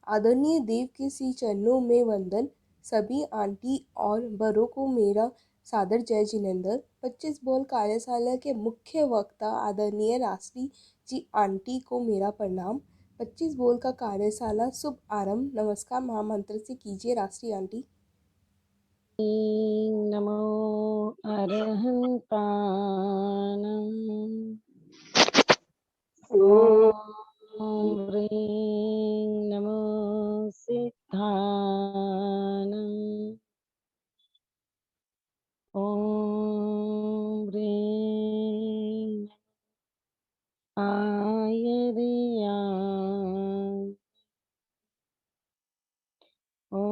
आदरणीय देव के श्री चरणों में वंदन। सभी आंटी और बड़ों को मेरा सादर जय जिनेंद्र। 25 बॉल कार्यशाला के मुख्य वक्ता आदरणीय राष्ट्रीय जी आंटी को मेरा प्रणाम। 25 बॉल का कार्यशाला शुभ आरंभ। नमस्कार महामंत्र से कीजिए राष्ट्रीय आंटी। नमो अरहंतानं ॐ ह्रीं नमो सिद्धानं ॐ ह्रीं आयर्यां ॐ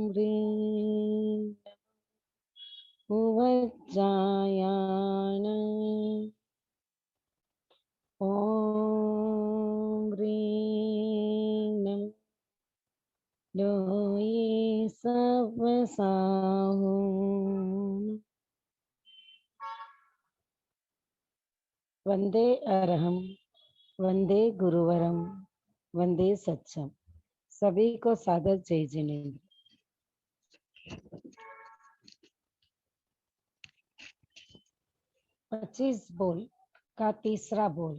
ह्रीं उवज्जायानं ॐ ह्रीं नमः लोये सवसाहुं। वंदे अरहम, वंदे गुरुवरम, वंदे सच्चम। सभी को सादर जय जिनेंद्र। 25 बोल का तीसरा बोल।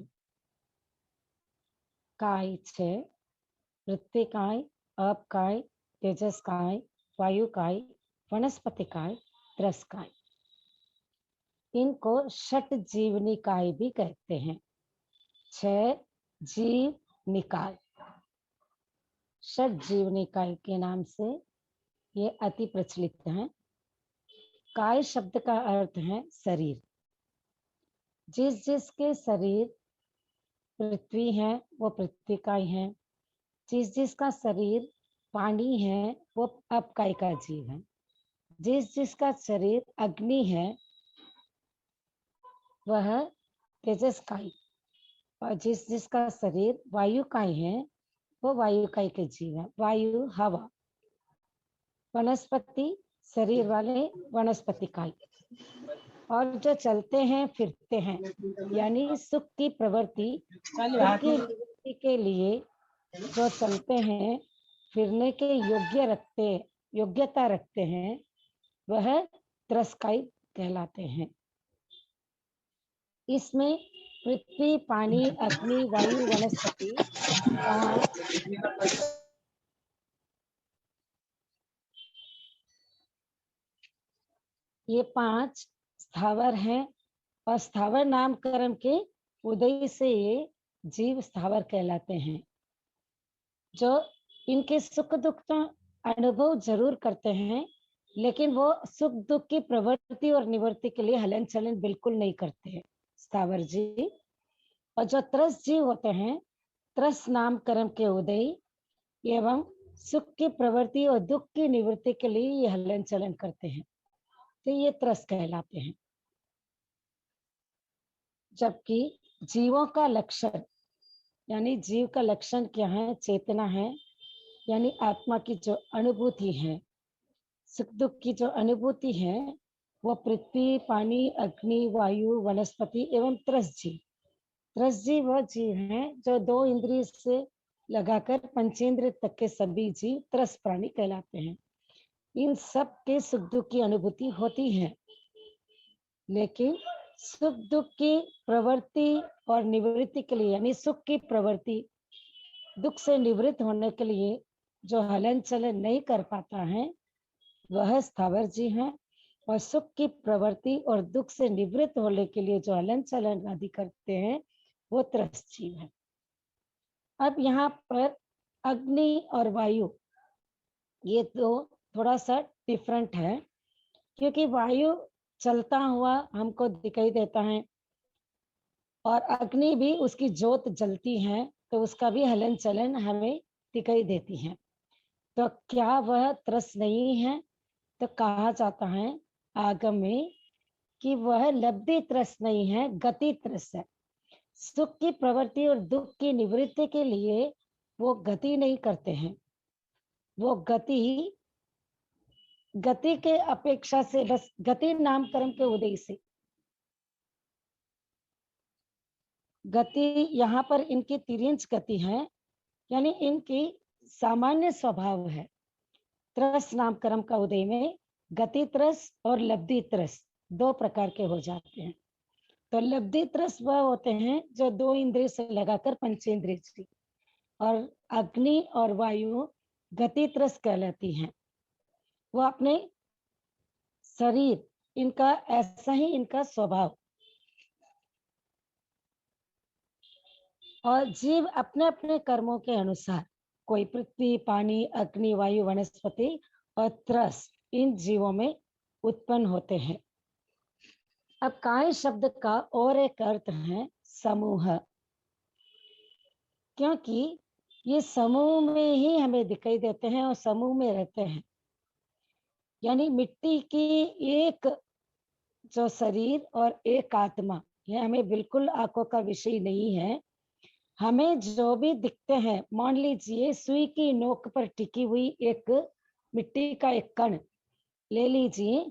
काय 6, पृथ्वी काय, अप काय, तेजस काय, वायु काय, वनस्पति काय, त्रस काय। इनको षट जीव निकाय भी कहते हैं। 6 जीव निकाय, षट जीव निकाय के नाम से ये अति प्रचलित है। काय शब्द का अर्थ है शरीर। जिसके शरीर पृथ्वी है वो पृथ्वी काय है। जिसका शरीर पानी है वो अपकाय का जीव है। जिसका शरीर अग्नि है वह तेजस काय, और जिसका शरीर वायु काय है वो वायु काय के जीव है। वायु हवा, वनस्पति शरीर वाले वनस्पति काय, और जो चलते हैं फिरते हैं यानी सुख की प्रवृत्ति, दुख की निवृत्ति के लिए जो चलते हैं फिरने के योग्यता रखते हैं वह त्रस्काय कहलाते हैं। इसमें पृथ्वी, पानी, अग्नि, वायु, वनस्पति 5 ये 5 स्थावर हैं, और स्थावर नामकरण के उदय से ये जीव स्थावर कहलाते हैं। जो इनके सुख दुख तो अनुभव जरूर करते हैं, लेकिन वो सुख दुख की प्रवृत्ति और निवृत्ति के लिए हलन चलन बिल्कुल नहीं करते हैं स्थावर जीव। और जो त्रस जीव होते हैं, त्रस नामकरण के उदय एवं सुख की प्रवृत्ति और दुख की निवृत्ति के लिए ये हलन चलन करते हैं, तो ये त्रस कहलाते हैं। जबकि जीवों का लक्षण यानी जीव का लक्षण क्या है? चेतना है, यानी आत्मा की जो अनुभूति है, सुख दुख की जो अनुभूति है, वो पृथ्वी, पानी, अग्नि, वायु, वनस्पति एवं त्रस जीव वह जीव हैं जो 2 इंद्रिय से लगाकर पंचेंद्रिय तक के सभी जीव त्रस प्राणी कहलाते हैं। इन सब के सुख दुख की अनुभूति होती है, लेकिन सुख दुख की प्रवृत्ति और निवृत्ति के लिए, यानी सुख की प्रवृत्ति दुख से निवृत्त होने के लिए जो हलन चलन नहीं कर पाता है वह स्थावर जीव है, और सुख की प्रवृत्ति और दुख से निवृत्त होने के लिए जो हलन चलन आदि करते हैं वो त्रस जीव है। अब यहाँ पर अग्नि और वायु ये तो थोड़ा सा डिफरेंट है, क्योंकि वायु चलता हुआ हमको दिखाई देता है और अग्नि भी उसकी ज्योत जलती है तो उसका भी हलन चलन हमें दिखाई देती है। तो क्या वह त्रस नहीं है? तो कहा जाता है आगम में कि वह लब्धि त्रस नहीं है, गति त्रस है। सुख की प्रवृत्ति और दुख की निवृत्ति के लिए वो गति नहीं करते हैं। वो गति के अपेक्षा से बस गति नामकरण के उदय से गति, यहाँ पर इनकी तिर्यंच गति है, यानी इनकी सामान्य स्वभाव है। त्रस नाम कर्म का उदय में गति त्रस और लब्धि त्रस दो प्रकार के हो जाते हैं। तो लब्धि त्रस वह होते हैं जो दो इंद्रिय से लगाकर पंचेंद्रिय की, और अग्नि और वायु गति त्रस कहलाती हैं। वो अपने शरीर, इनका ऐसा ही इनका स्वभाव, और जीव अपने अपने कर्मों के अनुसार, कोई पृथ्वी, पानी, अग्नि, वायु, वनस्पति और त्रस इन जीवों में उत्पन्न होते हैं। अब काय शब्द का और एक अर्थ है समूह, क्योंकि ये समूह में ही हमें दिखाई देते हैं और समूह में रहते हैं। यानी मिट्टी की एक जो शरीर और एक आत्मा, ये हमें बिल्कुल आंखों का विषय नहीं है। हमें जो भी दिखते हैं, मान लीजिए सुई की नोक पर टिकी हुई एक मिट्टी का एक कण ले लीजिए,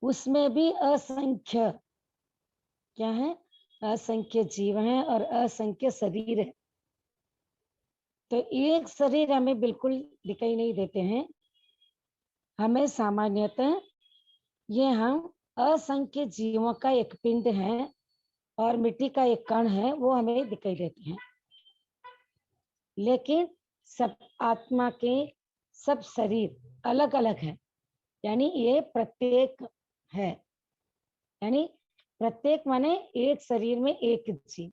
उसमें भी असंख्य क्या है, असंख्य जीव हैं और असंख्य शरीर है। तो एक शरीर हमें बिल्कुल दिखाई नहीं देते हैं। हमें सामान्यतः ये हम असंख्य जीवों का एक पिंड है और मिट्टी का एक कण है, वो हमें दिखाई देते हैं। लेकिन सब आत्मा के सब शरीर अलग अलग है, यानी ये प्रत्येक है। यानी प्रत्येक माने एक शरीर में एक जीव,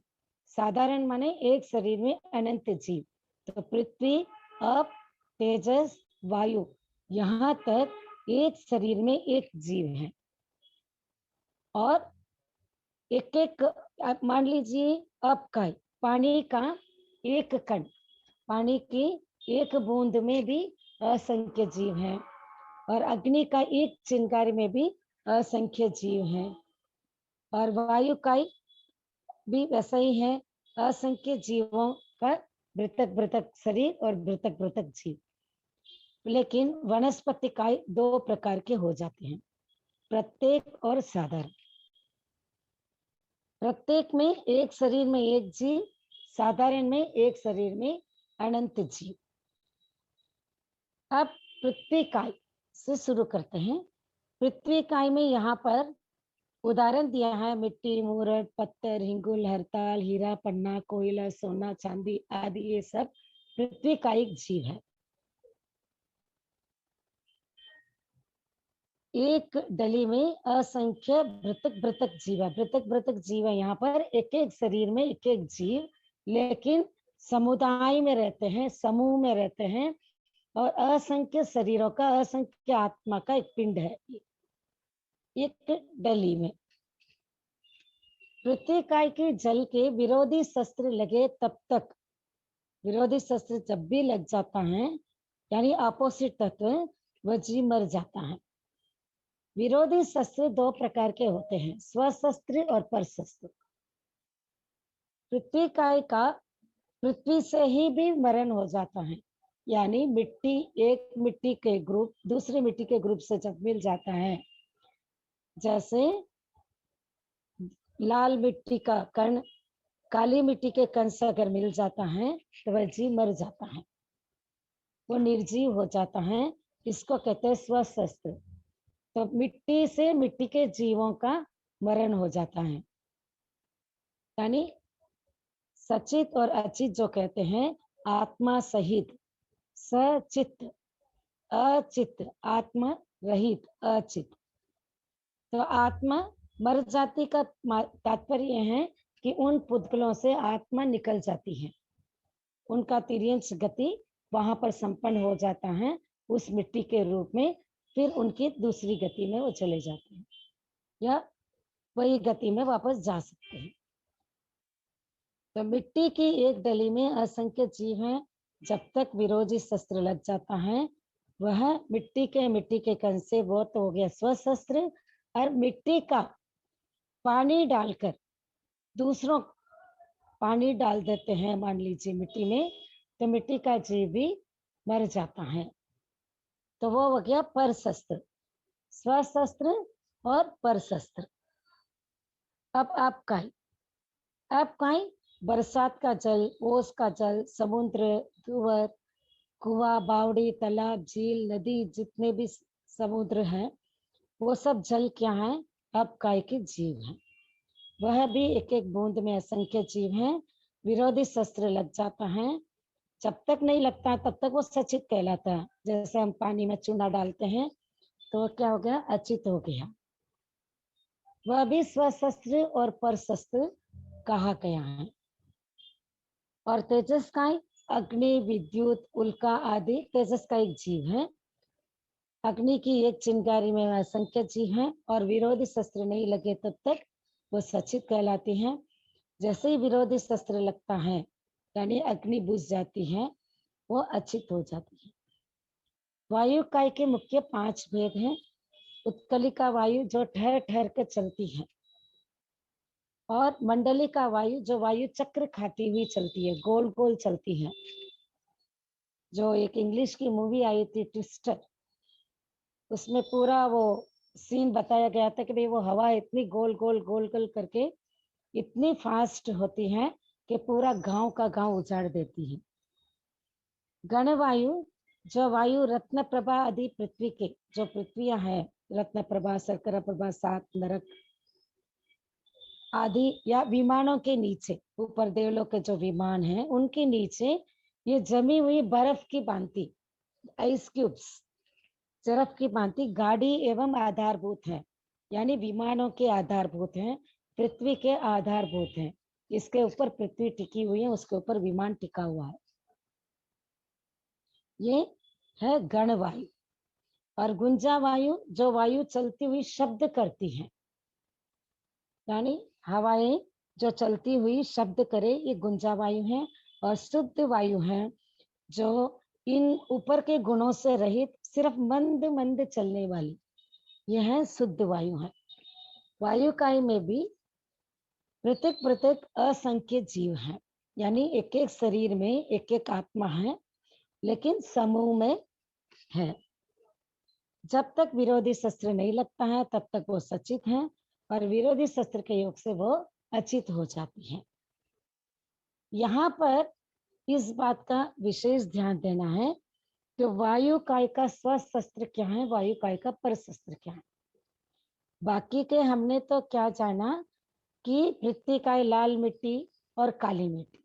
साधारण माने एक शरीर में अनंत जीव। तो पृथ्वी, अप, तेजस, वायु, यहाँ तक एक शरीर में एक जीव है। और एक एक, मान लीजिए अप का पानी का एक कण, पानी की एक बूंद में भी असंख्य जीव हैं, और अग्नि का एक चिंगारी में भी असंख्य जीव हैं, और वायु का भी वैसा ही है, असंख्य जीवों का मृतक मृतक शरीर और मृतक मृतक जीव। लेकिन वनस्पति काय दो प्रकार के हो जाते हैं, प्रत्येक और साधारण। प्रत्येक में एक शरीर में एक जीव, साधारण में एक शरीर में अनंत जीव। अब पृथ्वी काय से शुरू करते हैं। पृथ्वी काय में यहाँ पर उदाहरण दिया है मिट्टी, मूरत, पत्थर, हिंगुल, हरताल, हीरा, पन्ना, कोयला, सोना, चांदी आदि, ये सब पृथ्वी का एक जीव है। एक डली में असंख्य भृतक भृतक जीव है। भृतक भृतक जीव है, यहाँ पर एक एक शरीर में एक एक जीव, लेकिन समुदाय में रहते हैं, समूह में रहते हैं, और असंख्य शरीरों का, असंख्य आत्मा का एक पिंड है एक डली में। पृथ्वी काय के जल के विरोधी शस्त्र लगे तब तक, विरोधी शस्त्र जब भी लग जाता है, यानी अपोजिट तत्व, वह जीव मर जाता है। विरोधी शस्त्र दो प्रकार के होते हैं, स्वशस्त्र और परशस्त्र। पृथ्वी काय का पृथ्वी से ही भी मरण हो जाता है, यानी मिट्टी, एक मिट्टी के ग्रुप दूसरी मिट्टी के ग्रुप से जब मिल जाता है, जैसे लाल मिट्टी का कण काली मिट्टी के कण से अगर मिल जाता है तो वह जीव मर जाता है, वो निर्जीव हो जाता है। इसको कहते हैं स्वशस्त्र। तो मिट्टी से मिट्टी के जीवों का मरण हो जाता है, यानी सचित और अचित जो कहते हैं, आत्मा सहित सचित, अचित आत्मा रहित अचित। तो आत्मा मर जाती का तात्पर्य है कि उन पुद्गलों से आत्मा निकल जाती है, उनका तिर्यंश गति वहां पर संपन्न हो जाता है उस मिट्टी के रूप में, फिर उनकी दूसरी गति में वो चले जाते हैं या वही गति में वापस जा सकते हैं। तो मिट्टी की एक डली में असंख्य जीव हैं। जब तक विरोधी शस्त्र लग जाता है, वह मिट्टी के कण से वो तो हो गया स्वशस्त्र, और मिट्टी का पानी डालकर दूसरों पानी डाल देते हैं, मान लीजिए मिट्टी में, तो मिट्टी का जीव भी मर जाता है। तो वो हो गया परशस्त्र, स्वशस्त्र और परशस्त्र। अब आप काय बरसात का जल, ओस का जल, समुद्र, कुंवर, कुआं, बावड़ी, तालाब, झील, नदी, जितने भी समुद्र हैं, वो सब जल क्या है? अपकाय के जीव हैं। वह भी एक एक बूंद में असंख्य जीव हैं। विरोधी शस्त्र लग जाता है, जब तक नहीं लगता तब तक वो सचित कहलाता है। जैसे हम पानी में चूना डालते हैं तो क्या हो गया? अचित हो गया। वह भी स्वशस्त्र और परशस्त्र कहा गया है। और तेजस का अग्नि, विद्युत, उल्का आदि तेजस का एक जीव है। अग्नि की एक चिंगारी में असंख्य जीव हैं और विरोधी शस्त्र नहीं लगे तब तक वो सचित कहलाती हैं। जैसे ही विरोधी शस्त्र लगता है यानी अग्नि बुझ जाती है, वो अचित हो जाती है। वायु काय के मुख्य 5 भेद हैं। उत्कलिका वायु जो ठहर ठहर के चलती है, और मंडलिका वायु जो वायु चक्र खाती हुई चलती है, गोल गोल चलती है। जो एक इंग्लिश की मूवी आई थी ट्विस्टर, उसमें पूरा वो सीन बताया गया था कि भाई वो हवा इतनी गोल गोल गोल गोल करके इतनी फास्ट होती है कि पूरा गांव का गांव उजाड़ देती है। गणवायु जो वायु रत्न प्रभा आदि पृथ्वी के जो पृथ्वियां हैं, रत्न प्रभा, शर्करा प्रभा, सात, नरक आदि, या विमानों के नीचे, ऊपर देवलोक के जो विमान हैं उनके नीचे ये जमी हुई बर्फ की भांति, आइस क्यूब्स, बर्फ की भांति गाड़ी एवं आधारभूत है। यानी विमानों के आधारभूत हैं, पृथ्वी के आधारभूत हैं। इसके ऊपर पृथ्वी टिकी हुई है, उसके ऊपर विमान टिका हुआ है। ये है गण वायु। और गुंजा वायु जो वायु चलती हुई शब्द करती है, यानी हवाएं जो चलती हुई शब्द करे, ये गुंजा वायु है। और शुद्ध वायु है जो इन ऊपर के गुणों से रहित सिर्फ मंद मंद चलने वाली, यह है शुद्ध वायु है। वायुकाय में भी पृथक पृथक असंख्य जीव हैं, यानी एक एक शरीर में एक एक आत्मा है, लेकिन समूह में है। जब तक विरोधी शस्त्र नहीं लगता है तब तक वो सचित है, और विरोधी शस्त्र के योग से वो अचित हो जाती है। यहाँ पर इस बात का विशेष ध्यान देना है कि वायु काय का स्वशस्त्र क्या है, वायु काय का परशस्त्र क्या है। बाकी के हमने तो क्या जाना कि पृथ्वी काय लाल मिट्टी और काली मिट्टी,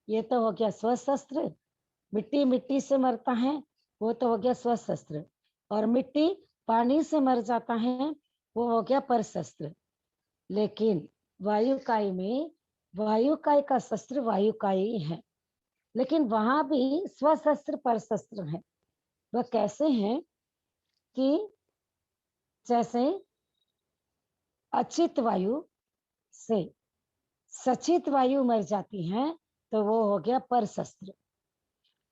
ये तो हो गया स्वशस्त्र। मिट्टी मिट्टी से मरता है, वो तो हो गया स्वशस्त्र। और मिट्टी पानी से मर जाता है, वो हो गया परशस्त्र। लेकिन वायुकाय में वायुकाय का शस्त्र वायुकाय ही है, लेकिन वहां भी स्वशस्त्र परशस्त्र है। वह कैसे हैं कि जैसे अचित वायु से सचित वायु मर जाती है तो वो हो गया परशस्त्र,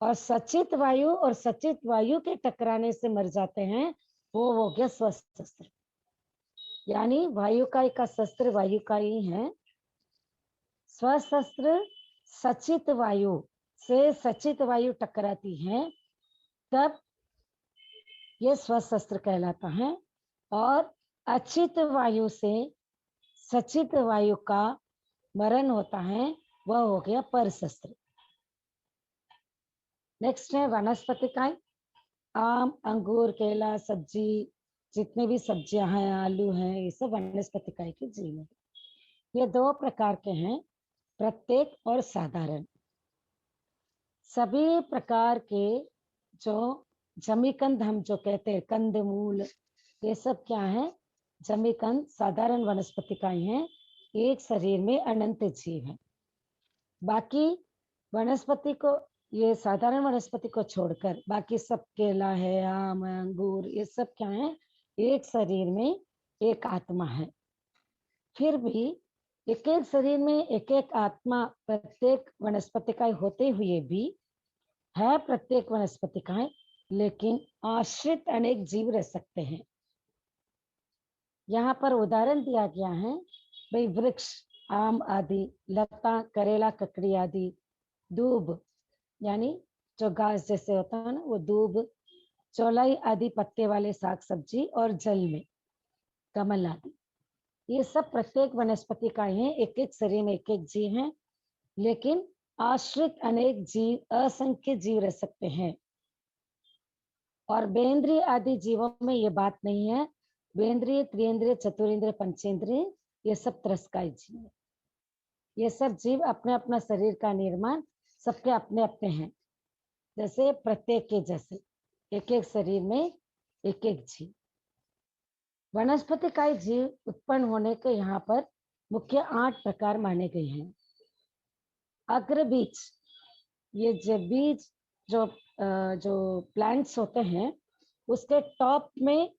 और सचित वायु और सचित वायु के टकराने से मर जाते हैं, वो हो गया स्वशस्त्र। यानी वायुकाय का शस्त्र वायुकाय ही है। स्वशस्त्र सचित वायु से सचित वायु टकराती है, तब ये स्वशस्त्र कहलाता है। और अचित वायु से सचित वायु का मरण होता है, वह हो गया परशस्त्र। नेक्स्ट है वनस्पति काय। आम, अंगूर, केला, सब्जी, जितने भी सब्जियां हैं, आलू हैं, ये सब वनस्पति काय के जीव है। ये 2 प्रकार के हैं, प्रत्येक और साधारण। सभी प्रकार के जो जमीकंद हम जो कहते हैं, कंद मूल, ये सब क्या है? जमीकंद साधारण वनस्पति काय हैं। एक शरीर में अनंत जीव है। बाकी वनस्पति को, ये साधारण वनस्पति को छोड़कर बाकी सब, केला है, आम है, अंगूर, ये सब क्या है? एक शरीर में एक आत्मा है। फिर भी एक एक शरीर में एक एक आत्मा प्रत्येक वनस्पतिकाय होते हुए भी है प्रत्येक वनस्पतिकाय, लेकिन आश्रित अनेक जीव रह सकते हैं। यहाँ पर उदाहरण दिया गया है, भाई वृक्ष, आम आदि, लता, करेला, ककड़ी आदि, दूब यानी जो घास जैसे होता है ना, वो दूब, चौलाई आदि पत्ते वाले साग सब्जी, और जल में कमल आदि, ये सब प्रत्येक वनस्पति का है। एक एक शरीर में एक एक जीव है, लेकिन आश्रित अनेक जीव, असंख्य जीव रह सकते हैं। और बेंद्रिय आदि जीवों में ये बात नहीं है। बेंद्रिय, त्रियेंद्रिय, चतुरेंद्रिय, पंचेंद्रिय, ये सब त्रस्काई जीव है। ये सब जीव अपने अपना शरीर का निर्माण सबके अपने अपने हैं, जैसे प्रत्येक के जैसे एक एक शरीर में एक एक जीव। वनस्पति का जीव उत्पन्न होने के यहाँ पर मुख्य 8 प्रकार माने गए हैं। अग्र बीज, ये जो बीज जो प्लांट्स होते हैं उसके टॉप में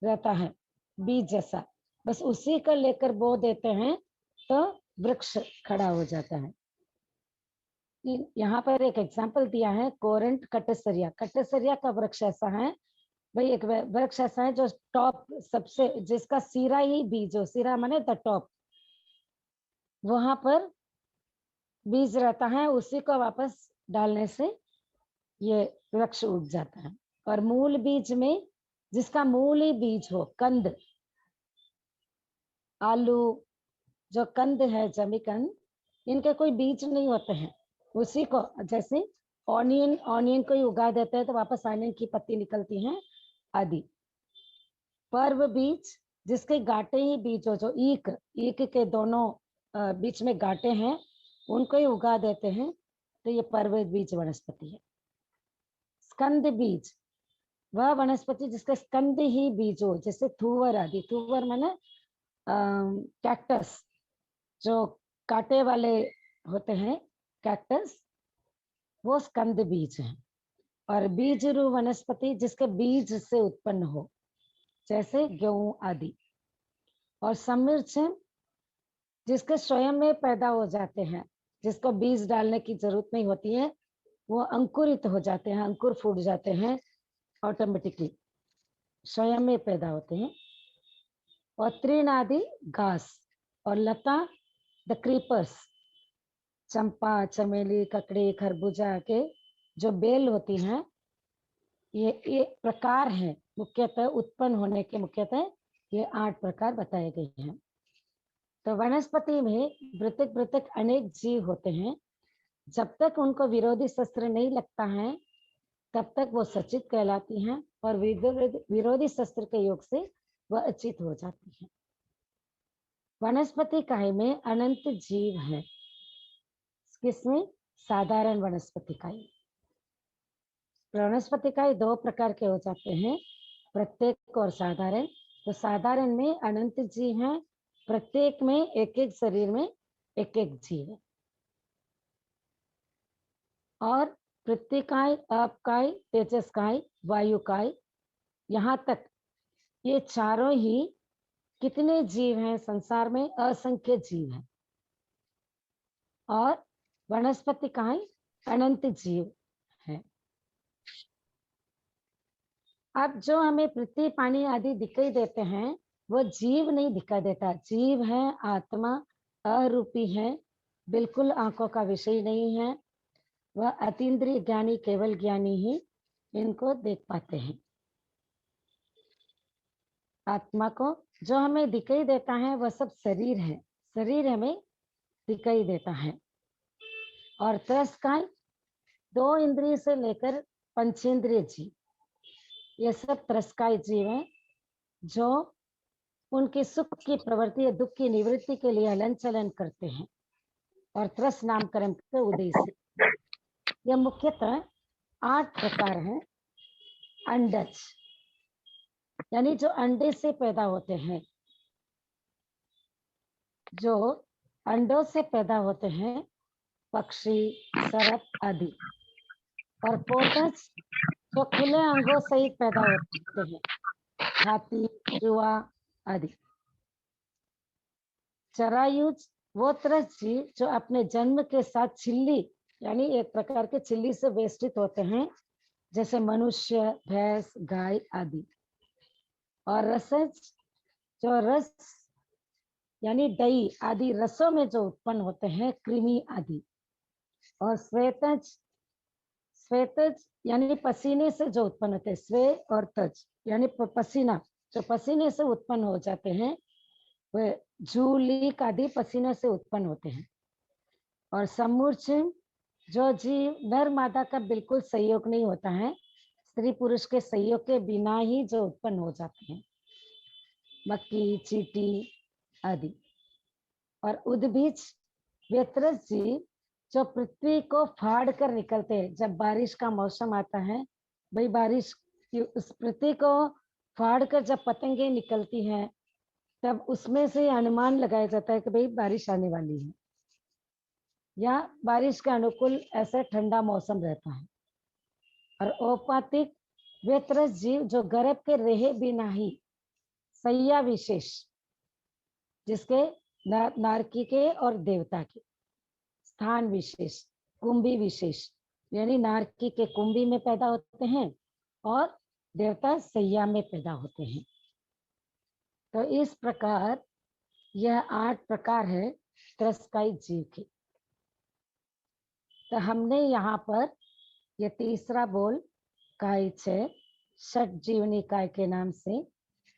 रहता है बीज जैसा, बस उसी को लेकर बो देते हैं तो वृक्ष खड़ा हो जाता है। यहाँ पर एक एग्जाम्पल दिया है, कोरंट कटसरिया। कटसरिया का वृक्ष ऐसा है भाई, एक वृक्ष ऐसा है जो टॉप सबसे, जिसका सिरा ही बीज हो, सिरा माने द टॉप, वहां पर बीज रहता है, उसी को वापस डालने से ये वृक्ष उग जाता है। और मूल बीज में, जिसका मूल ही बीज हो, कंद, आलू, जो कंद है, जमीकंद, इनके कोई बीज नहीं होते हैं, उसी को, जैसे ऑनियन को ही उगा देते हैं तो वापस ऑनियन की पत्ती निकलती है आदि। पर्व बीज, जिसके गांठे ही बीज हो, जो ईक के दोनों बीच में गांठे हैं, उनको ही उगा देते हैं तो ये पर्व बीज वनस्पति है। स्कंद बीज, वह वनस्पति जिसके स्कंद ही बीज हो, जैसे थूवर आदि। थूवर माने कैक्टस, जो कांटे वाले होते हैं कैक्टस, वो स्कंद बीज है। और बीजरू वनस्पति जिसके बीज से उत्पन्न हो, जैसे गेहूं आदि। और समिर्च, जिसके स्वयं में पैदा हो जाते हैं, जिसको बीज डालने की जरूरत नहीं होती है, वो अंकुरित हो जाते हैं, अंकुर फूट जाते हैं ऑटोमेटिकली, स्वयं में पैदा होते हैं। और तृण आदि घास। और लता, द क्रीपर्स, चंपा, चमेली, ककड़ी, खरबूजा के जो बेल होती हैं, ये प्रकार हैं मुख्यतः उत्पन्न होने के, मुख्यतः ये 8 प्रकार बताए गए हैं। तो वनस्पति में पृथक पृथक अनेक जीव होते हैं। जब तक उनको विरोधी शस्त्र नहीं लगता है तब तक वो सचित कहलाती हैं, और विरोधी शस्त्र के योग से वह अचित हो जाती है। वनस्पति काय में अनंत जीव है। किसमें? साधारण वनस्पति काय। वनस्पति काय 2 प्रकार के हो जाते हैं, प्रत्येक और साधारण। तो साधारण में अनंत जीव है, प्रत्येक में एक एक शरीर में एक एक जीव है। और पृथ्वीकाय, अपकाय, तेजसकाय, वायुकाय, यहाँ तक ये चारों ही कितने जीव हैं संसार में? असंख्य जीव हैं। और वनस्पति काय अनंत जीव है। अब जो हमें पृथ्वी, पानी आदि दिखाई देते हैं वो जीव नहीं दिखाई देता। जीव है आत्मा, अरूपी है, बिल्कुल आंखों का विषय नहीं है। वह अतीन्द्रिय ज्ञानी, केवल ज्ञानी ही इनको देख पाते हैं। आत्मा को जो हमें दिखाई देता है वह सब शरीर है, शरीर हमें दिखाई देता है। और त्रस्काय 2 इंद्रिय से लेकर पंचेंद्रिय जीव, ये सब त्रस्काय जीव है, जो उनके सुख की प्रवृत्ति या दुख की निवृत्ति के लिए हलन चलन करते हैं, और त्रस नामकरण के उद्देश्य। यह मुख्यतः 8 प्रकार हैं। अंडज, यानी जो अंडे से पैदा होते हैं, जो अंडों से पैदा होते हैं, पक्षी, सर्प आदि। और पोटस, जो खुले अंगों से ही पैदा होते हैं, हाथी, चूहा आदि। चरायुज, वो त्रस्त जीव जो अपने जन्म के साथ छिल्ली, यानी एक प्रकार के छिल्ली से वेष्टित होते हैं, जैसे मनुष्य, भैंस, गाय आदि। और रसज, जो रस यानी दही आदि रसों में जो उत्पन्न होते हैं, कृमि आदि। और श्वेतज, श्वेतज यानी पसीने से जो उत्पन्न होते हैं, स्वे और तज यानी पसीना, जो पसीने से उत्पन्न हो जाते हैं, वह झूलिक आदि पसीने से उत्पन्न होते हैं। और समूर्छन जो जीव नर मादा का बिल्कुल सहयोग नहीं होता है, स्त्री पुरुष के सहयोग के बिना ही जो उत्पन्न हो जाते हैं, मक्खी, चींटी आदि। और उद्भिज व्यत्रस जीव जो पृथ्वी को फाड़ कर निकलते हैं। जब बारिश का मौसम आता है, भाई बारिश की उस पृथ्वी को फाड़ कर जब पतंगे निकलती हैं, तब उसमें से अनुमान लगाया जाता है कि भाई बारिश आने वाली है, या बारिश के अनुकूल ऐसा ठंडा मौसम रहता है। और औपातिक व्यत्रस जीव जो गर्भ के रहे बिना ही सैया विशेष, जिसके नारकी के और देवता के स्थान विशेष, कुंभी विशेष, यानी नारकी के कुंभी में पैदा होते हैं और देवता सैया में पैदा होते हैं। तो इस प्रकार यह 8 प्रकार है त्रस्काई जीव के। तो हमने यहाँ पर यह तीसरा बोल काय छे षट जीवनी काय के नाम से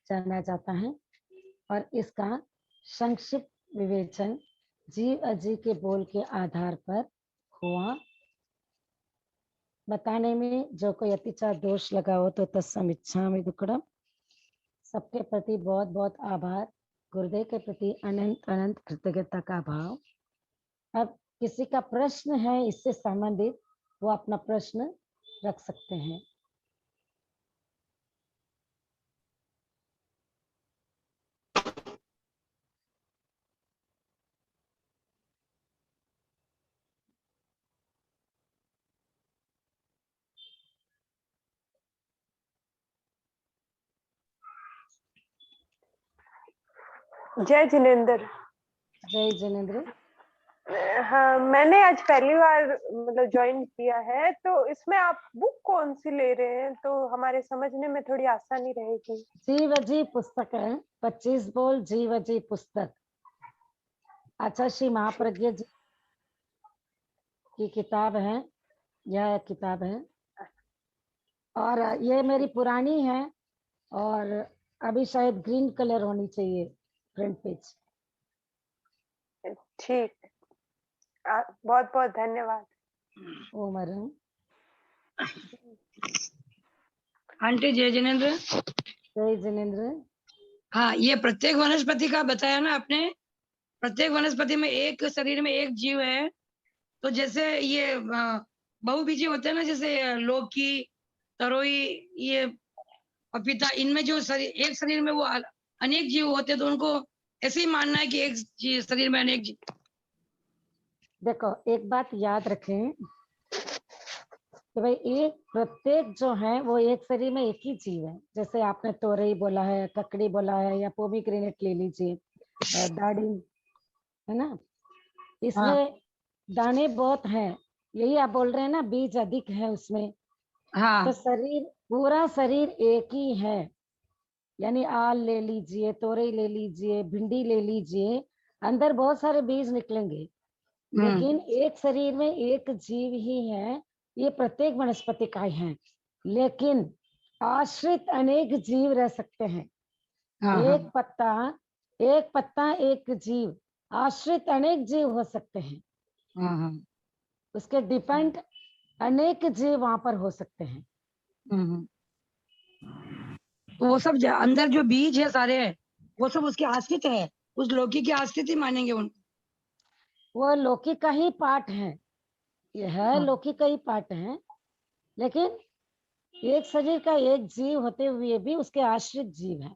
जाना जाता है, और इसका संक्षिप्त विवेचन जीव अजीव के बोल के आधार पर हुआ। बताने में जो कोई अतिचार दोष लगा हो तो तत्सम इच्छामि दुक्कडम। सबके प्रति बहुत बहुत आभार, गुरुदेव के प्रति अनंत अनंत कृतज्ञता का भाव। अब किसी का प्रश्न है इससे संबंधित, वो अपना प्रश्न रख सकते हैं। जय जिनेंद्र। जय जिनेंद्र। हाँ, मैंने आज पहली बार मतलब ज्वाइन किया है, तो इसमें आप बुक कौन सी ले रहे हैं, तो हमारे समझने में थोड़ी आसानी रहेगी। जीव अजीव पुस्तक है, 25 बोल जीव अजीव पुस्तक, आचार्य श्री महाप्रज्ञ जी की किताब है, यह किताब है। और ये मेरी पुरानी है, और अभी शायद ग्रीन कलर होनी चाहिए फ्रंट पेज। ठीक, बहुत बहुत धन्यवाद। ओम अरहं। आंटी जय जिनेंद्र। जय जिनेंद्र। हाँ, ये प्रत्येक वनस्पति का बताया ना आपने, प्रत्येक वनस्पति में एक शरीर में एक जीव है। तो जैसे ये बहुबीजी होते हैं ना, जैसे लौकी, तरोई, ये पपीता, इनमें जो एक शरीर में वो अनेक जीव होते हैं, तो उनको ऐसे ही मानना है कि एक शरीर में अनेक जीव। देखो एक बात याद रखें कि भाई एक प्रत्येक जो है वो एक शरीर में एक ही जीव है। जैसे आपने तोरई बोला है, ककड़ी बोला है, या पोमीग्रेनेट ले लीजिए, दाढ़ी है ना, इसमें दाने बहुत हैं, यही आप बोल रहे हैं ना, बीज अधिक है उसमें। हाँ। तो शरीर, पूरा शरीर एक ही है। यानी आल ले लीजिए, तोरई ले लीजिए, भिंडी ले लीजिए, अंदर बहुत सारे बीज निकलेंगे, लेकिन एक शरीर में एक जीव ही है। ये प्रत्येक वनस्पति का ही है, लेकिन आश्रित अनेक जीव रह सकते हैं। एक पत्ता एक जीव, आश्रित अनेक जीव हो सकते हैं। उसके डिपेंड अनेक जीव वहां पर हो सकते हैं। तो वो सब अंदर जो बीज है सारे, वो सब उसके आश्रित है, उस लौकी के आश्रित ही मानेंगे उनको। वो लौकी का ही पार्ट है, यह लौकी का ही पार्ट है, लेकिन एक शरीर का एक जीव होते हुए भी उसके आश्रित जीव है,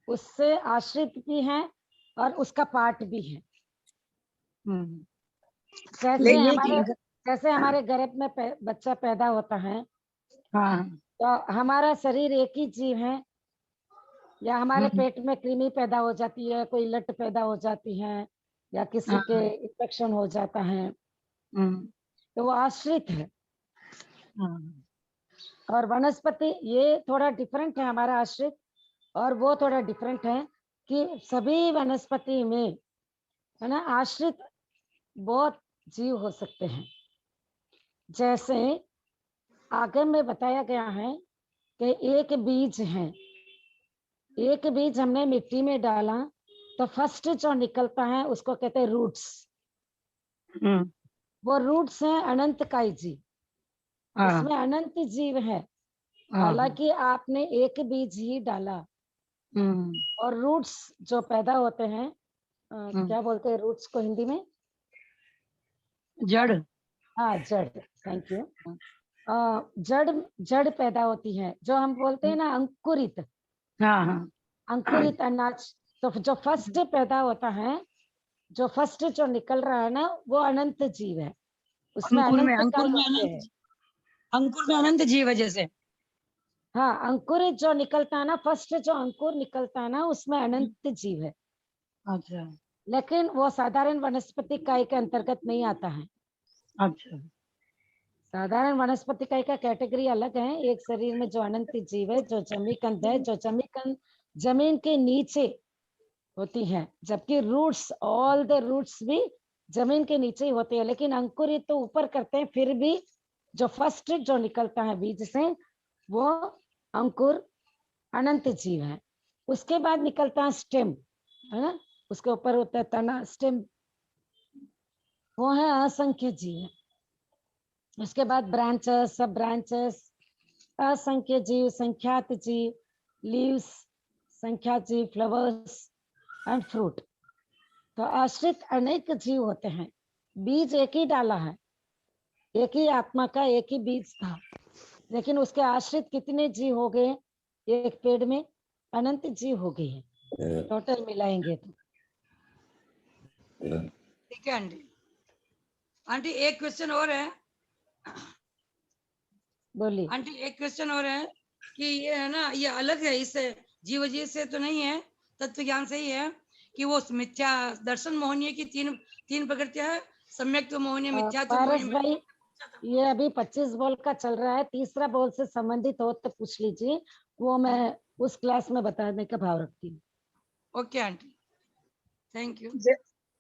उससे आश्रित भी है और उसका पार्ट भी है। जैसे हमारे गर्भ में बच्चा पैदा होता है, तो हमारा शरीर एक ही जीव है, या हमारे पेट में कृमि पैदा हो जाती है, कोई लट पैदा हो जाती है, या किसी के इन्फेक्शन हो जाता है, तो वो आश्रित है। और वनस्पति ये थोड़ा डिफरेंट है, हमारा आश्रित और वो थोड़ा डिफरेंट है, कि सभी वनस्पति में है ना आश्रित बहुत जीव हो सकते हैं। जैसे आगे में बताया गया है कि एक बीज है, एक बीज हमने मिट्टी में डाला तो फर्स्ट जो निकलता है उसको कहते हैं रूट्स, हम्म, वो रूट्स हैं अनंतकाय जीव, हाँ उसमें अनंत जीव है। हाँ, हालांकि आपने एक बीज ही डाला हम्म, और रूट्स जो पैदा होते हैं, हम्म, क्या बोलते हैं रूट्स को हिंदी में? जड़, हाँ, जड़। Thank you. जड़ जड़ पैदा होती है, जो हम बोलते हैं ना अंकुरित, हाँ हाँ, अंकुरित अनाज। तो जो फर्स्ट पैदा होता है, जो फर्स्ट जो निकल रहा है ना, वो अनंत जीव है, उसमें अंकुर में, अनंत अंकुर काय में होते अनंत, हैं। अंकुर में अनंत जीव है जैसे। हाँ, अंकुरित जो निकलता है ना, फर्स्ट जो अंकुर निकलता है ना, उसमें अनंत जीव है। अच्छा लेकिन वो साधारण वनस्पति काय के अंतर्गत नहीं आता है। अच्छा, साधारण वनस्पति काय का कैटेगरी अलग है। एक शरीर में जो अनंत जीव है, जो जमीकंद है, जो जमीकंद जमीन के नीचे होती है, जबकि रूट्स, ऑल द रूट्स भी जमीन के नीचे ही होते हैं। लेकिन अंकुरित तो ऊपर करते हैं, फिर भी जो फर्स्ट जो निकलता है बीज से, वो अंकुर अनंत जीव है। उसके बाद निकलता है स्टेम, है ना, उसके ऊपर होता है तना, स्टेम, वो है असंख्य जीव। उसके बाद ब्रांचेस, सब ब्रांचेस, असंख्य जीव, संख्यात जीव, लीव्स, संख्यात जीव, फ्लावर्स एंड फ्रूट। तो आश्रित अनेक जीव होते हैं। बीज एक ही डाला है, एक ही आत्मा का एक ही बीज था, लेकिन उसके आश्रित कितने जीव हो गए एक पेड़ में? अनंत जीव हो गए हैं टोटल मिलाएंगे तो। ठीक है आंटी। आंटी एक क्वेश्चन और है, बोलिए। आंटी एक क्वेश्चन और है कि ये है ना, ये अलग है, इससे जीव जी से तो नहीं है, तत्व ज्ञान से ही है कि वो मिथ्या दर्शन मोहनीय की तीन तीन प्रकृतियां है, सम्यक्त्व मोहनीय, मिथ्यात्व पारस मोहनीय। भाई, ये अभी 25 बॉल का चल रहा है, तीसरा बॉल से संबंधित हो तो पूछ लीजिए, वो मैं उस क्लास में बताने का भाव रखती हूँ। Okay aunty, thank you.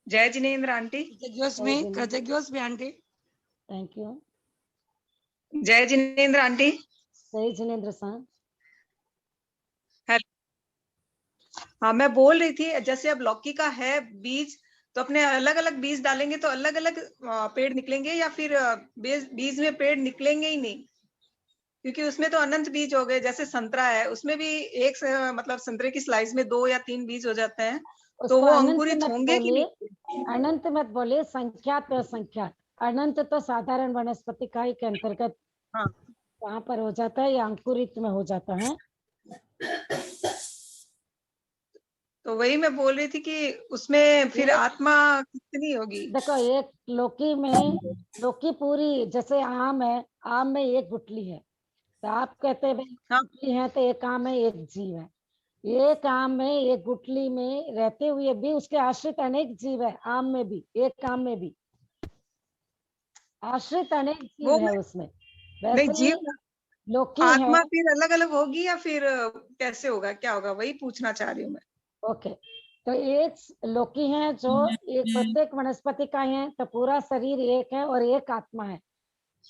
जय जिनेन्द्र आंटी। कृतज्ञोस्मि आंटी। Thank you. जय जिनेन्द्र आंटी। सही जिनेन्द्र सर। हाँ, मैं बोल रही थी जैसे अब लौकी का है बीज, तो अपने अलग अलग बीज डालेंगे तो अलग अलग पेड़ निकलेंगे, या फिर बीज में पेड़ निकलेंगे ही नहीं? क्योंकि उसमें तो अनंत बीज हो गए। जैसे संतरा है, उसमें भी एक मतलब संतरे की स्लाइस में 2 या 3 बीज हो जाते हैं, तो उसको वो अनंत अंकुरित मत होंगे कि बोलिए, नहीं? अनंत मत बोलिए, संख्यात और संख्यात। अनंत तो साधारण वनस्पति का ही के अंतर्गत हाँ, कहाँ पर हो जाता है, या अंकुरित में हो जाता है। तो वही मैं बोल रही थी कि उसमें फिर एक आत्मा कितनी होगी? देखो, एक लौकी में, लौकी पूरी जैसे आम है, आम में एक गुठली है, तो आप कहते हैं भाई हाँ, गुठली है तो एक आम में एक जीव है। एक आम में, एक गुठली में रहते हुए भी उसके आश्रित अनेक जीव है। आम में भी, एक आम में भी आश्रित अनेक जीव वो है उसमें। नहीं, वैसे ही जीव लौकी है। आत्मा फिर अलग अलग होगी या फिर कैसे होगा, क्या होगा, वही पूछना चाह रही हूँ मैं। ओके, तो एक लौकी है जो एक प्रत्येक वनस्पति का है, तो पूरा शरीर एक है और एक आत्मा है,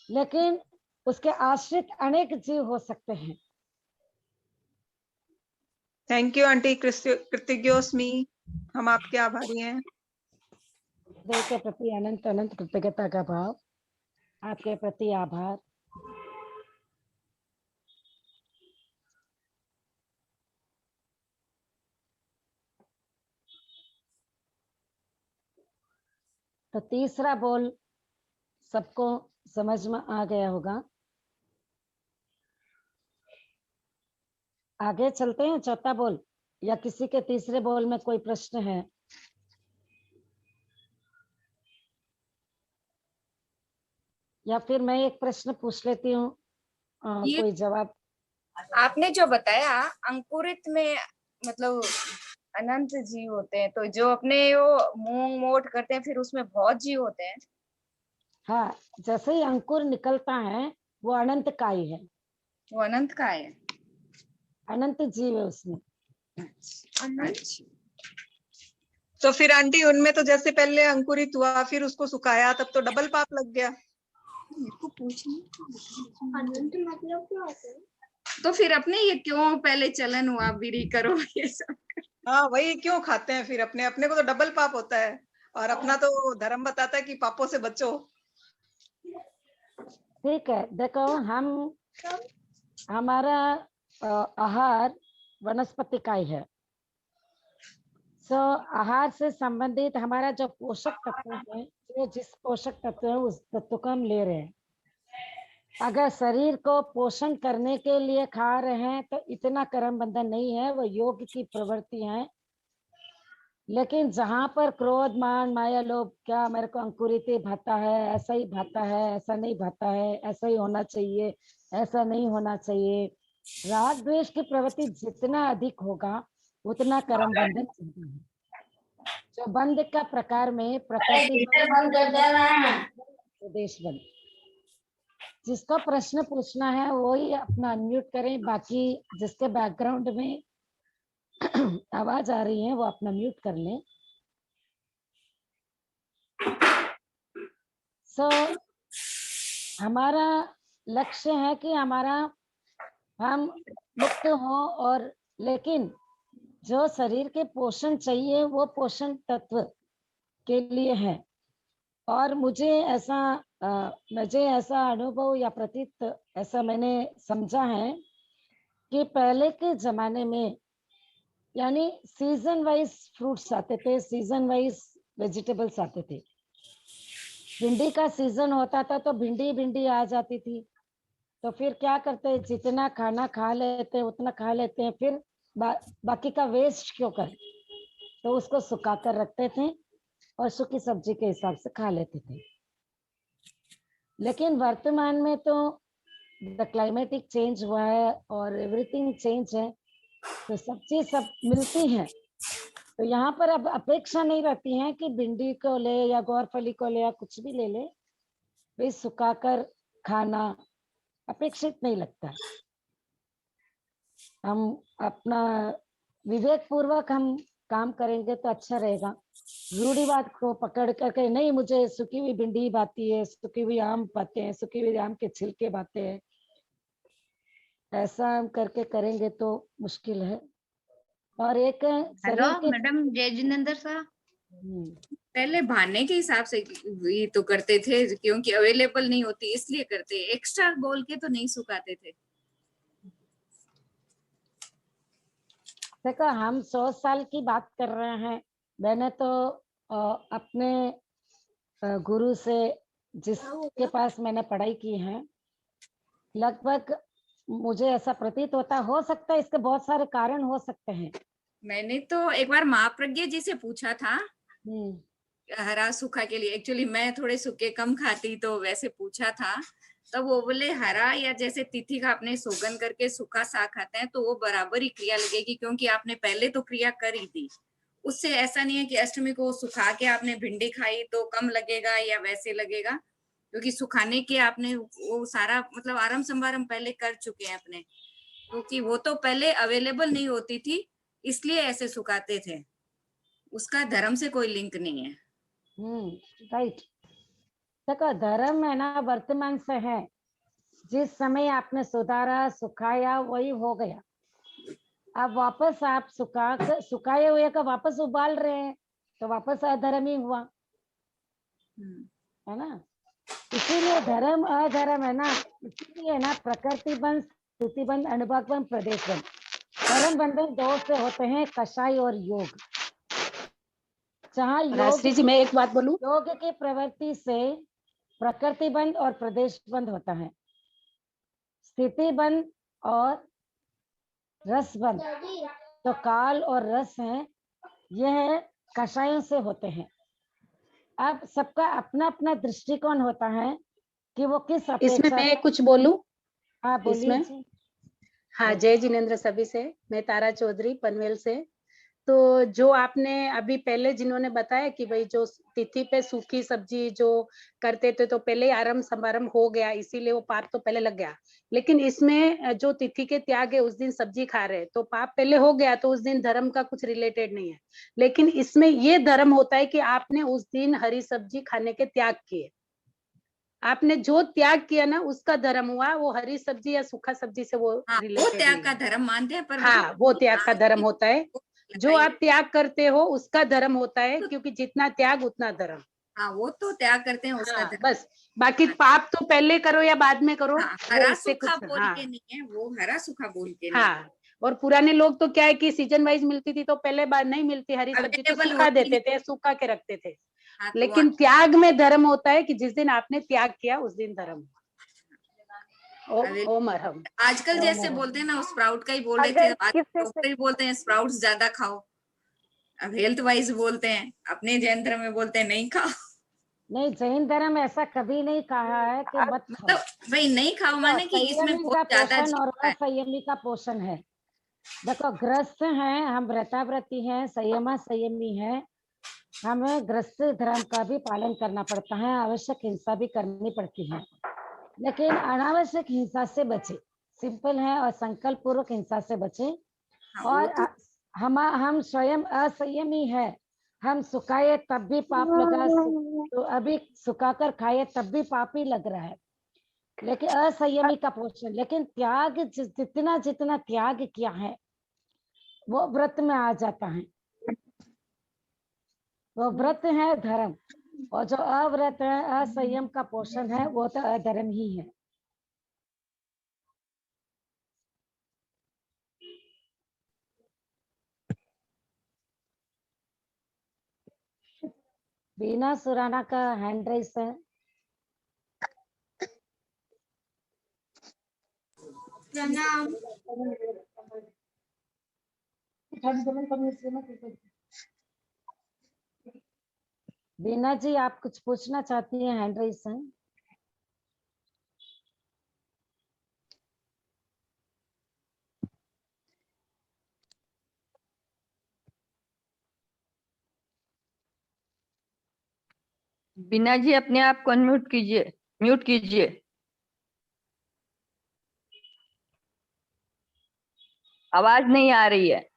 लेकिन उसके आश्रित अनेक जीव हो सकते हैं। थैंक यू आंटी, कृतज्ञोस्मि। हम आपके आभारी हैं। देव के प्रति अनंत अनंत कृतज्ञता का भाव, आपके प्रति आभार। तो तीसरा बोल सबको समझ में आ गया होगा। आगे चलते हैं चौथा बोल, या किसी के तीसरे बोल में कोई प्रश्न है? या फिर मैं एक प्रश्न पूछ लेती हूँ, ये कोई जवाब। आपने जो बताया अंकुरित में, मतलब अनंत जीव होते हैं, तो जो अपने वो मूंग मोट करते हैं फिर उसमें बहुत जीव होते हैं। हाँ, जैसे ही अंकुर निकलता है वो अनंत काई है, वो अनंत का है। अनंत जीव है उसमें। अच्छा, तो फिर आंटी उनमें तो जैसे पहले अंकुरित हुआ, फिर उसको सुखाया, तब तो डबल पाप लग गया। मेरे को पूछना अनंत मतलब क्या होता है? तो फिर अपने ये क्यों पहले चलन हुआ बिरी करो ये सब? हाँ, वही क्यों खाते हैं फिर अपने अपने को, तो डबल पाप होता है। और अपना तो धर्म बताता है कि पापों से बचो। ठीक है, देखो हमारा आहार वनस्पति का ही है। सो आहार से संबंधित हमारा जो पोषक तत्व है, जो जिस पोषक तत्व है उस तत्व को हम ले रहे हैं। अगर शरीर को पोषण करने के लिए खा रहे हैं तो इतना कर्म बंधन नहीं है, वो योग की प्रवृत्ति है। लेकिन जहां पर क्रोध मान माया लोभ, क्या मेरे को अंकुरित ही भाता है, ऐसा ही भाता है, ऐसा नहीं भाता है, ऐसा ही होना चाहिए, ऐसा नहीं होना चाहिए, राग द्वेष की प्रवृत्ति जितना अधिक होगा उतना कर्म बंधन ज्यादा है। जो बंध का प्रकार में प्रकृति प्रदेश बंध, जिसका प्रश्न पूछना है वो ही अपना अनम्यूट करें, बाकी जिसके बैकग्राउंड में आवाज आ रही है वो अपना म्यूट कर लें। हमारा लक्ष्य है कि हम मुक्त हो, और लेकिन जो शरीर के पोषण चाहिए वो पोषण तत्व के लिए है। और मुझे ऐसा अनुभव या प्रतीत ऐसा मैंने समझा है कि पहले के जमाने में यानी सीजन वाइज फ्रूट्स आते थे, सीजन वाइज वेजिटेबल्स आते थे। भिंडी का सीजन होता था तो भिंडी आ जाती थी, तो फिर क्या करते हैं, जितना खाना खा लेते हैं उतना खा लेते हैं, फिर बाकी का वेस्ट क्यों करें, तो उसको सुखा कर रखते थे और सूखी सब्जी के हिसाब से खा लेते थे। लेकिन वर्तमान में तो द क्लाइमेटिक चेंज हुआ है और एवरीथिंग चेंज है, तो सब चीज सब मिलती है। तो यहाँ पर अब अपेक्षा नहीं रहती है कि भिंडी को ले या गौरफली को ले या कुछ भी ले ले, वे सुखाकर खाना अपेक्षित नहीं लगता। हम अपना विवेक पूर्वक हम काम करेंगे तो अच्छा रहेगा। रूढ़िवाद को पकड़ करके नहीं, मुझे सूखी हुई भिंडी भाती है, सूखी हुई आम पाते हैं, सूखी हुई आम के छिलके भाते हैं, ऐसा हम करके करेंगे तो मुश्किल है। और एक हेलो मैडम जय जिनेंद्र साहब, पहले भाने के हिसाब से ये तो करते थे क्योंकि अवेलेबल नहीं होती इसलिए करते, एक्स्ट्रा बोल के तो नहीं सुखाते थे। देखो हम 100 साल की बात कर रहे हैं। मैंने तो अपने गुरु से, जिसके पास मैंने पढ़ाई की है, लगभग मुझे ऐसा प्रतीत होता, हो सकता है इसके बहुत सारे कारण हो सकते हैं। मैंने तो एक बार महाप्रज्ञा जी से पूछा था हरा सूखा के लिए, एक्चुअली मैं थोड़े सूखे कम खाती तो वैसे पूछा था, तो वो बोले हरा या जैसे तिथि का आपने सोगन करके सूखा साग खाते हैं तो वो बराबर ही क्रिया लगेगी, क्योंकि आपने पहले तो क्रिया करी थी। उससे ऐसा नहीं है कि अष्टमी को सुखा के आपने भिंडी खाई तो कम लगेगा या वैसे लगेगा, क्योंकि सुखाने के आपने वो सारा मतलब आरम संभारम पहले कर चुके हैं अपने, क्योंकि वो तो पहले अवेलेबल नहीं होती थी इसलिए ऐसे सुखाते थे, उसका धर्म से कोई लिंक नहीं है। राइट। देखो धर्म है ना वर्तमान से है, जिस समय आपने सुधारा सुखाया वही हो गया। अब वापस आप सुखाए हुए का वापस उबाल रहे हैं तो वापस अधर्म ही हुआ, है ना। इसीलिए धर्म अधर्म है ना, इसीलिए ना प्रकृति बंध, स्थिति बंध, अनुभव बंध, प्रदेश बंध। कर्म बंधन दो से होते हैं, कषाय और योग। जहाँ योग जी मैं एक बात बोलूं, योग की प्रवृत्ति से प्रकृति बंध और प्रदेश बंध होता है। स्थिति बंध और रस बंध, तो काल और रस है, यह कषायों से होते हैं। अब सबका अपना अपना दृष्टिकोण होता है कि वो किस इसमें अपेक्षा। मैं कुछ बोलूं? हाँ बोलिए। हाँ जय जिनेंद्र सभी से, मैं तारा चौधरी पनवेल से। तो जो आपने अभी पहले जिन्होंने बताया कि भाई जो तिथि पे सूखी सब्जी जो करते थे तो पहले ही आरंभ समारंभ हो गया, इसीलिए वो पाप तो पहले लग गया। लेकिन इसमें जो तिथि के त्याग है उस दिन सब्जी खा रहे तो पाप पहले हो गया, तो उस दिन धर्म का कुछ रिलेटेड नहीं है। लेकिन इसमें ये धर्म होता है कि आपने उस दिन हरी सब्जी खाने के त्याग किए, आपने जो त्याग किया ना उसका धर्म हुआ, वो हरी सब्जी या सूखा सब्जी से वो हाँ, वो रिलेटेड त्याग का धर्म मानते हैं, पर हाँ वो त्याग का धर्म होता है। जो आप त्याग करते हो उसका धर्म होता है, क्योंकि जितना त्याग उतना धर्म। हाँ, वो तो त्याग करते हैं उसका हाँ, धर्म। बस बाकी पाप तो पहले करो या बाद में करो, हाँ, वो हरा उससे सूखा कुछ। बोल हाँ के नहीं है वो, हरा सूखा बोल के नहीं। हाँ, और पुराने लोग तो क्या है कि सीजन वाइज मिलती थी, तो पहले बार नहीं मिलती हरी सब्जी तो अवेलेबल सूखा होती देते नहीं। थे, सूखा के रखते थे। हाँ, तो लेकिन त्याग में धर्म होता है कि जिस दिन आपने त्याग किया उस दिन धर्म। अरे, ओम अरहम। आजकल जैसे बोलते हैं ना, स्प्राउट का ही बोल रहे थे, अगर आज किसी से डॉक्टर ही बोलते हैं स्प्राउट्स ज्यादा खाओ। अब हेल्थ वाइज बोलते हैं, अपने जैन धर्म में बोलते हैं नहीं खाओ। नहीं, जैन धर्म ऐसा कभी नहीं कहा है कि मत खाओ। मतलब भाई नहीं खाओ माने कि इसमें संयमी बहुत का ज्यादा पोषण और जीव है। असंयमी का पोषण है। देखो, ग्रस्त हैं हम, व्रताव्रती हैं, संयमी है, हमें ग्रस्त धर्म का भी पालन करना पड़ता है, आवश्यक हिंसा भी करनी पड़ती है, लेकिन अनावश्यक हिंसा से बचे। सिंपल है, और संकल्प पूर्वक हिंसा से बचे। हाँ, और वो तो हम स्वयं असंयमी है, हम सुखाए तब भी पाप लगा, तो अभी सुखाकर खाए तब भी पाप ही लग रहा है। लेकिन असंयमी का पोषण, लेकिन त्याग जितना जितना त्याग किया है वो व्रत में आ जाता है, वो व्रत है धर्म। और जो अव्रत है, असंयम का पोषण है, वो तो अधर्म ही है। बीना सुराना का हैंड राइज है। प्रणाम। बीना जी, आप कुछ पूछना चाहती हैं? हैंड राइज है। बीना जी अपने आप को अनम्यूट कीजिए, म्यूट कीजिए। आवाज नहीं आ रही है।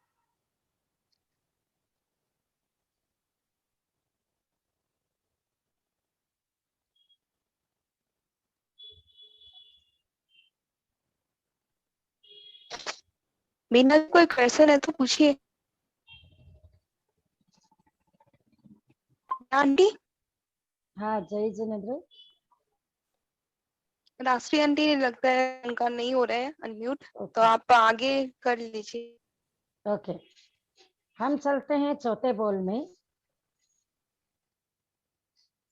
मीना, कोई क्वेश्चन है तो पूछिए। आंटी, हाँ, जय जिनेंद्र। राष्ट्रीय आंटी लगता है उनका नहीं हो रहा है अनम्यूट, तो आप आगे कर लीजिए। ओके, हम चलते हैं चौथे बोल में।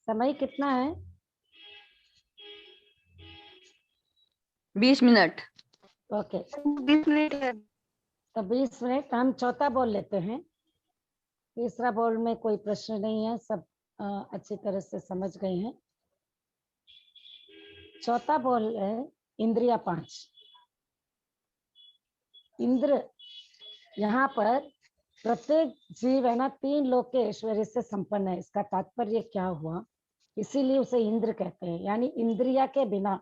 समय कितना है? 20 मिनट। ओके, 20 मिनट है। तो 20 मिनट हम चौथा बोल लेते हैं। तीसरा बोल में कोई प्रश्न नहीं है, सब अच्छी तरह से समझ गए हैं। चौथा बोल है इंद्रिया 5। इंद्र, यहाँ पर प्रत्येक जीव है ना 3 लोक के ऐश्वर्य से संपन्न है। इसका तात्पर्य क्या हुआ? इसीलिए उसे इंद्र कहते हैं। यानी इंद्रिया के बिना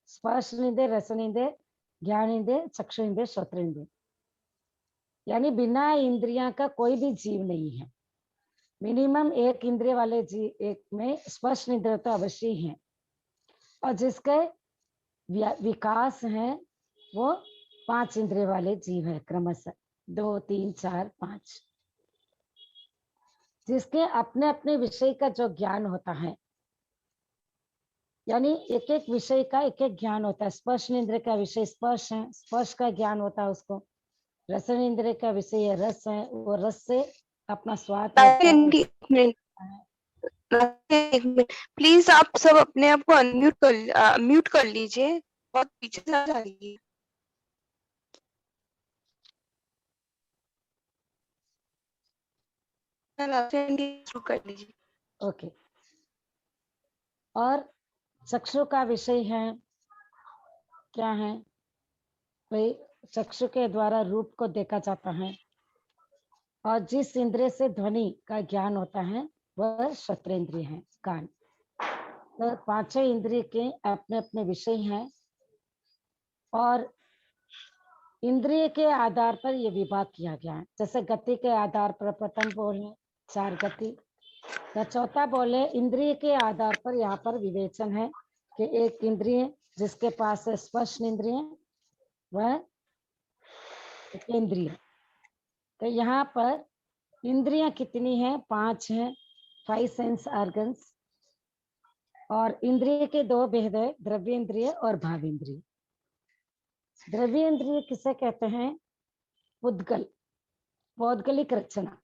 स्पर्श इंद्रिय, रसन इंद्रिय, ज्ञान इंद्रिय, चक्षु इंद्रिय, श्रोत्र इंद्रिय, यानी बिना इंद्रिया का कोई भी जीव नहीं है। मिनिमम एक इंद्रिय वाले जीव, एक में स्पर्श इंद्रिय तो अवश्य ही है, और जिसके विकास है वो 5 इंद्रिय वाले जीव है, क्रमशः 2, 3, 4, 5, जिसके अपने अपने विषय का जो ज्ञान होता है, यानी एक एक विषय का एक एक ज्ञान होता है। स्पर्श इंद्रिय का विषय स्पर्श है, स्पर्श का ज्ञान होता है उसको। रसन इंद्रिय का विषय रस है, वो रस से अपना स्वाद प्लीज आप सब अपने आप को म्यूट कर लीजिए, बहुत पीछे जा रही है। कर लीजिए। ओके, और चक्षु का विषय है क्या है? भाई, चक्षु के द्वारा रूप को देखा जाता है, और जिस इंद्रिय से ध्वनि का ज्ञान होता है वह श्रोत्रेंद्रिय है, कान। तो 5 इंद्रिय के अपने अपने विषय हैं, और इंद्रिय के आधार पर ये विभाग किया गया है। जैसे गति के आधार पर प्रथम बोल है 4 गति, तो चौथा बोल है इंद्रिय के आधार पर यहाँ पर विवेचन है कि एक इंद्रिय जिसके पास स्पर्श इंद्रिय वह इंद्रिय, तो यहाँ पर इंद्रियां कितनी हैं? 5 हैं, 5 सेंस ऑर्गन्स। और इंद्रिय के 2 भेद है, द्रव्येंद्रिय और भावेंद्रिय। द्रव्येंद्रिय किसे कहते हैं? पुद्गल, पौद्गलिक रचना,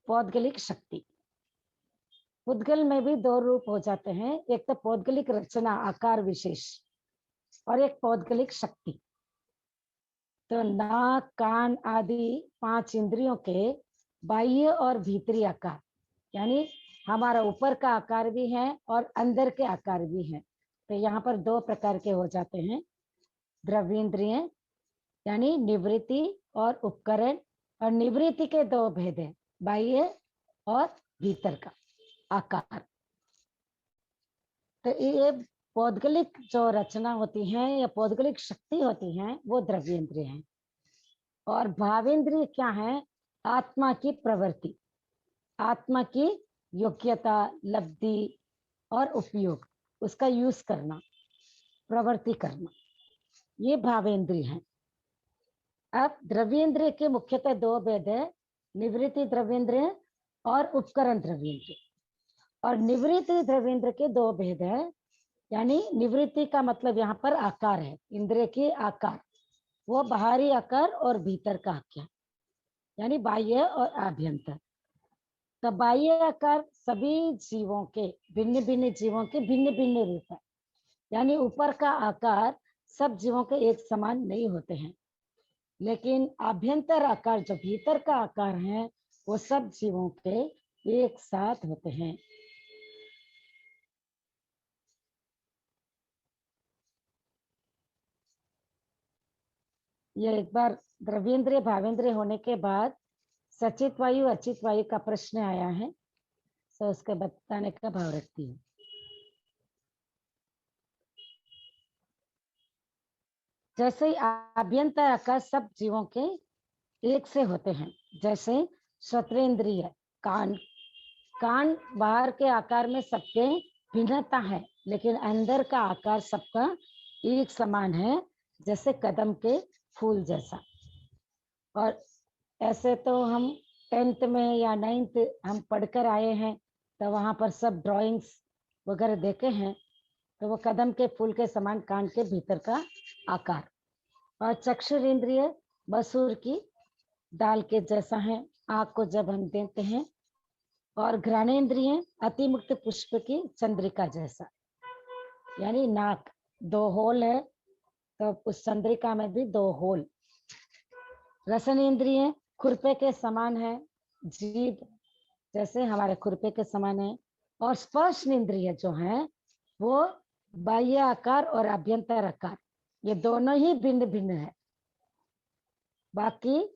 पौद्गलिक शक्ति। पुद्गल में भी 2 रूप हो जाते हैं, एक तो पौद्गलिक रचना आकार विशेष और एक पौद्गलिक शक्ति। तो नाक, कान आदि 5 इंद्रियों के बाह्य और भीतरी आकार, यानी हमारा ऊपर का आकार भी है और अंदर के आकार भी है। तो यहाँ पर 2 प्रकार के हो जाते हैं, द्रव्येंद्रिय यानी निवृत्ति और उपकरण। और निवृत्ति के 2 भेद है, बाह्य और भीतर का आकार। तो ये पौद्गलिक जो रचना होती है या पौद्गलिक शक्ति होती है वो द्रव्येंद्रिय है। और भावेंद्रिय क्या है? आत्मा की प्रवृत्ति, आत्मा की योग्यता, लब्धि और उपयोग, उसका यूज करना, प्रवृत्ति करना, ये भावेंद्रिय है। अब द्रव्येंद्रिय के मुख्यतः 2 भेद है, निवृत्ति द्रव्येंद्रिय और उपकरण द्रव्येंद्रिय। और निवृत्ति द्रव्येंद्र के 2 भेद है, यानी निवृत्ति का मतलब यहाँ पर आकार है, इंद्रिय के आकार, वो बाहरी आकार और भीतर का आकार, यानी बाह्य और आभ्यंतर। तो बाह्य आकार सभी जीवों के, भिन्न भिन्न जीवों के भिन्न भिन्न रूप है, यानी ऊपर का आकार सब जीवों के एक समान नहीं होते हैं, लेकिन आभ्यंतर आकार जो भीतर का आकार है वो सब जीवों के एक साथ होते हैं। ये एक बार द्रव्येंद्रिय भावेंद्रिय होने के बाद सचित वायु अचित वायु का प्रश्न आया है, तो उसके बताने का भाव रखती हूँ। जैसे ही आभ्यंतर आकार सब जीवों के एक से होते हैं, जैसे श्रोत्रेंद्रिय कान, कान बाहर के आकार में सबके भिन्नता है, लेकिन अंदर का आकार सबका एक समान है, जैसे कदम के फूल जैसा। और ऐसे तो हम 10th में या 9th हम पढ़कर आए हैं, तो वहां पर सब ड्राइंग्स वगैरह देखे हैं, तो वो कदम के फूल के समान कान के भीतर का आकार। और चक्षुरेंद्रिय मसूर की दाल के जैसा है, आँख को जब हम देखते हैं। और घ्राणेन्द्रिय अतिमुक्त पुष्प की चंद्रिका जैसा, यानी नाक 2 होल है, तो उस चंद्रिका में भी 2 होल। रसनेन्द्रिय खुरपे के समान है, जीभ जैसे हमारे खुरपे के समान है। और स्पर्श इंद्रिय जो है वो बाह्य आकार और आभ्यंतर आकार, ये दोनों ही भिन्न भिन्न है। बाकी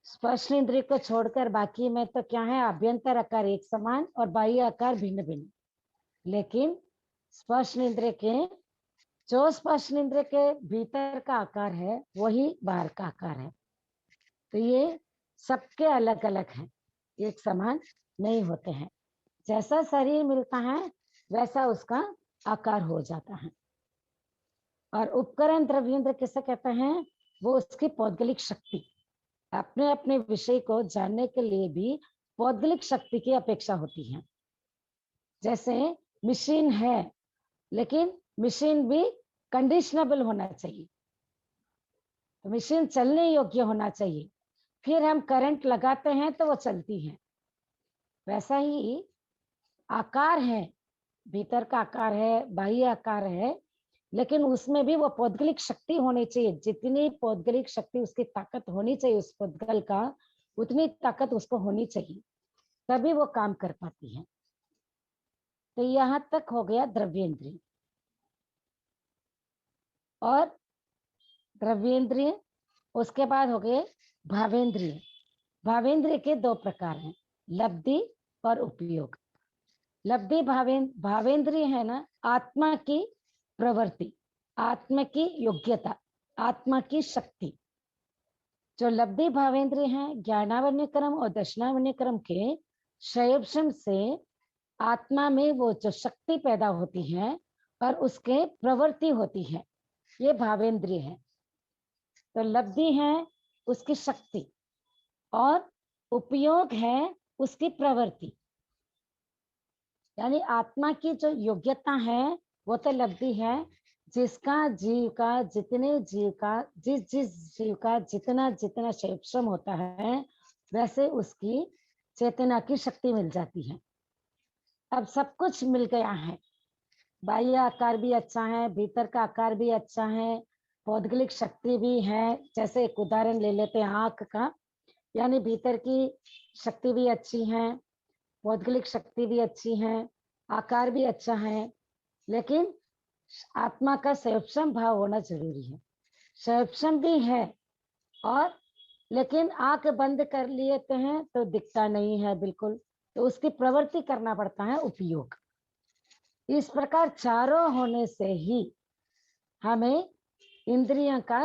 स्पर्श इंद्रिय को छोड़कर बाकी में तो क्या है, आभ्यंतर आकार एक समान और बाह्य आकार भिन्न भिन्न। लेकिन स्पर्श इंद्रिय के, जो स्पर्श इंद्रिय के भीतर का आकार है वही बाहर का आकार है। तो ये सबके अलग अलग हैं, एक समान नहीं होते हैं। जैसा शरीर मिलता है वैसा उसका आकार हो जाता है। और उपकरण द्रव्येंद्र किसे कहते हैं? वो उसकी पौद्गलिक शक्ति, अपने अपने विषय को जानने के लिए भी पौद्गलिक शक्ति की अपेक्षा होती है। जैसे मशीन है, लेकिन मशीन भी कंडीशनेबल होना चाहिए, तो मशीन चलने योग्य होना चाहिए, फिर हम करंट लगाते हैं तो वो चलती है। वैसा ही आकार है, भीतर का आकार है, बाह्य आकार है, लेकिन उसमें भी वो पौद्गलिक शक्ति होनी चाहिए। जितनी पौद्गलिक शक्ति, उसकी ताकत होनी चाहिए उस पौद्गल का, उतनी ताकत उसको होनी चाहिए, तभी वो काम कर पाती है। तो यहाँ तक हो गया द्रव्येंद्रिय। और द्रव्येंद्रिय उसके बाद हो गए भावेंद्रिय। भावेंद्रिय के 2 प्रकार हैं, लब्धि और उपयोग। लब्धि भावेंद्रिय है ना, आत्मा की प्रवृत्ति, आत्मा की योग्यता, आत्मा की शक्ति। जो लब्धि भावेंद्रिय है, ज्ञानावन्य क्रम और दर्शनावन्य क्रम के संयोजन से आत्मा में वो जो शक्ति पैदा होती है और उसके प्रवृत्ति होती है, ये भावेंद्रिय है। तो लब्धि है उसकी शक्ति, और उपयोग है उसकी प्रवृत्ति, यानी आत्मा की जो योग्यता है वो तो लब्धि है जिसका जीव का जिस जीव का जितना जितना परिश्रम होता है वैसे उसकी चेतना की शक्ति मिल जाती है। अब सब कुछ मिल गया है, बाह्य आकार भी अच्छा है, भीतर का आकार भी अच्छा है, पौद्गलिक शक्ति भी है। जैसे एक उदाहरण ले लेते हैं आंख का, यानी भीतर की शक्ति भी अच्छी है, पौद्गलिक शक्ति भी अच्छी है, आकार भी अच्छा है, लेकिन आत्मा का संयम भाव होना जरूरी है। संयम भी है और लेकिन आंख बंद कर लेते हैं तो दिखता नहीं है बिल्कुल, तो उसकी प्रवृत्ति करना पड़ता है, उपयोग। इस प्रकार चारों होने से ही हमें इंद्रियों का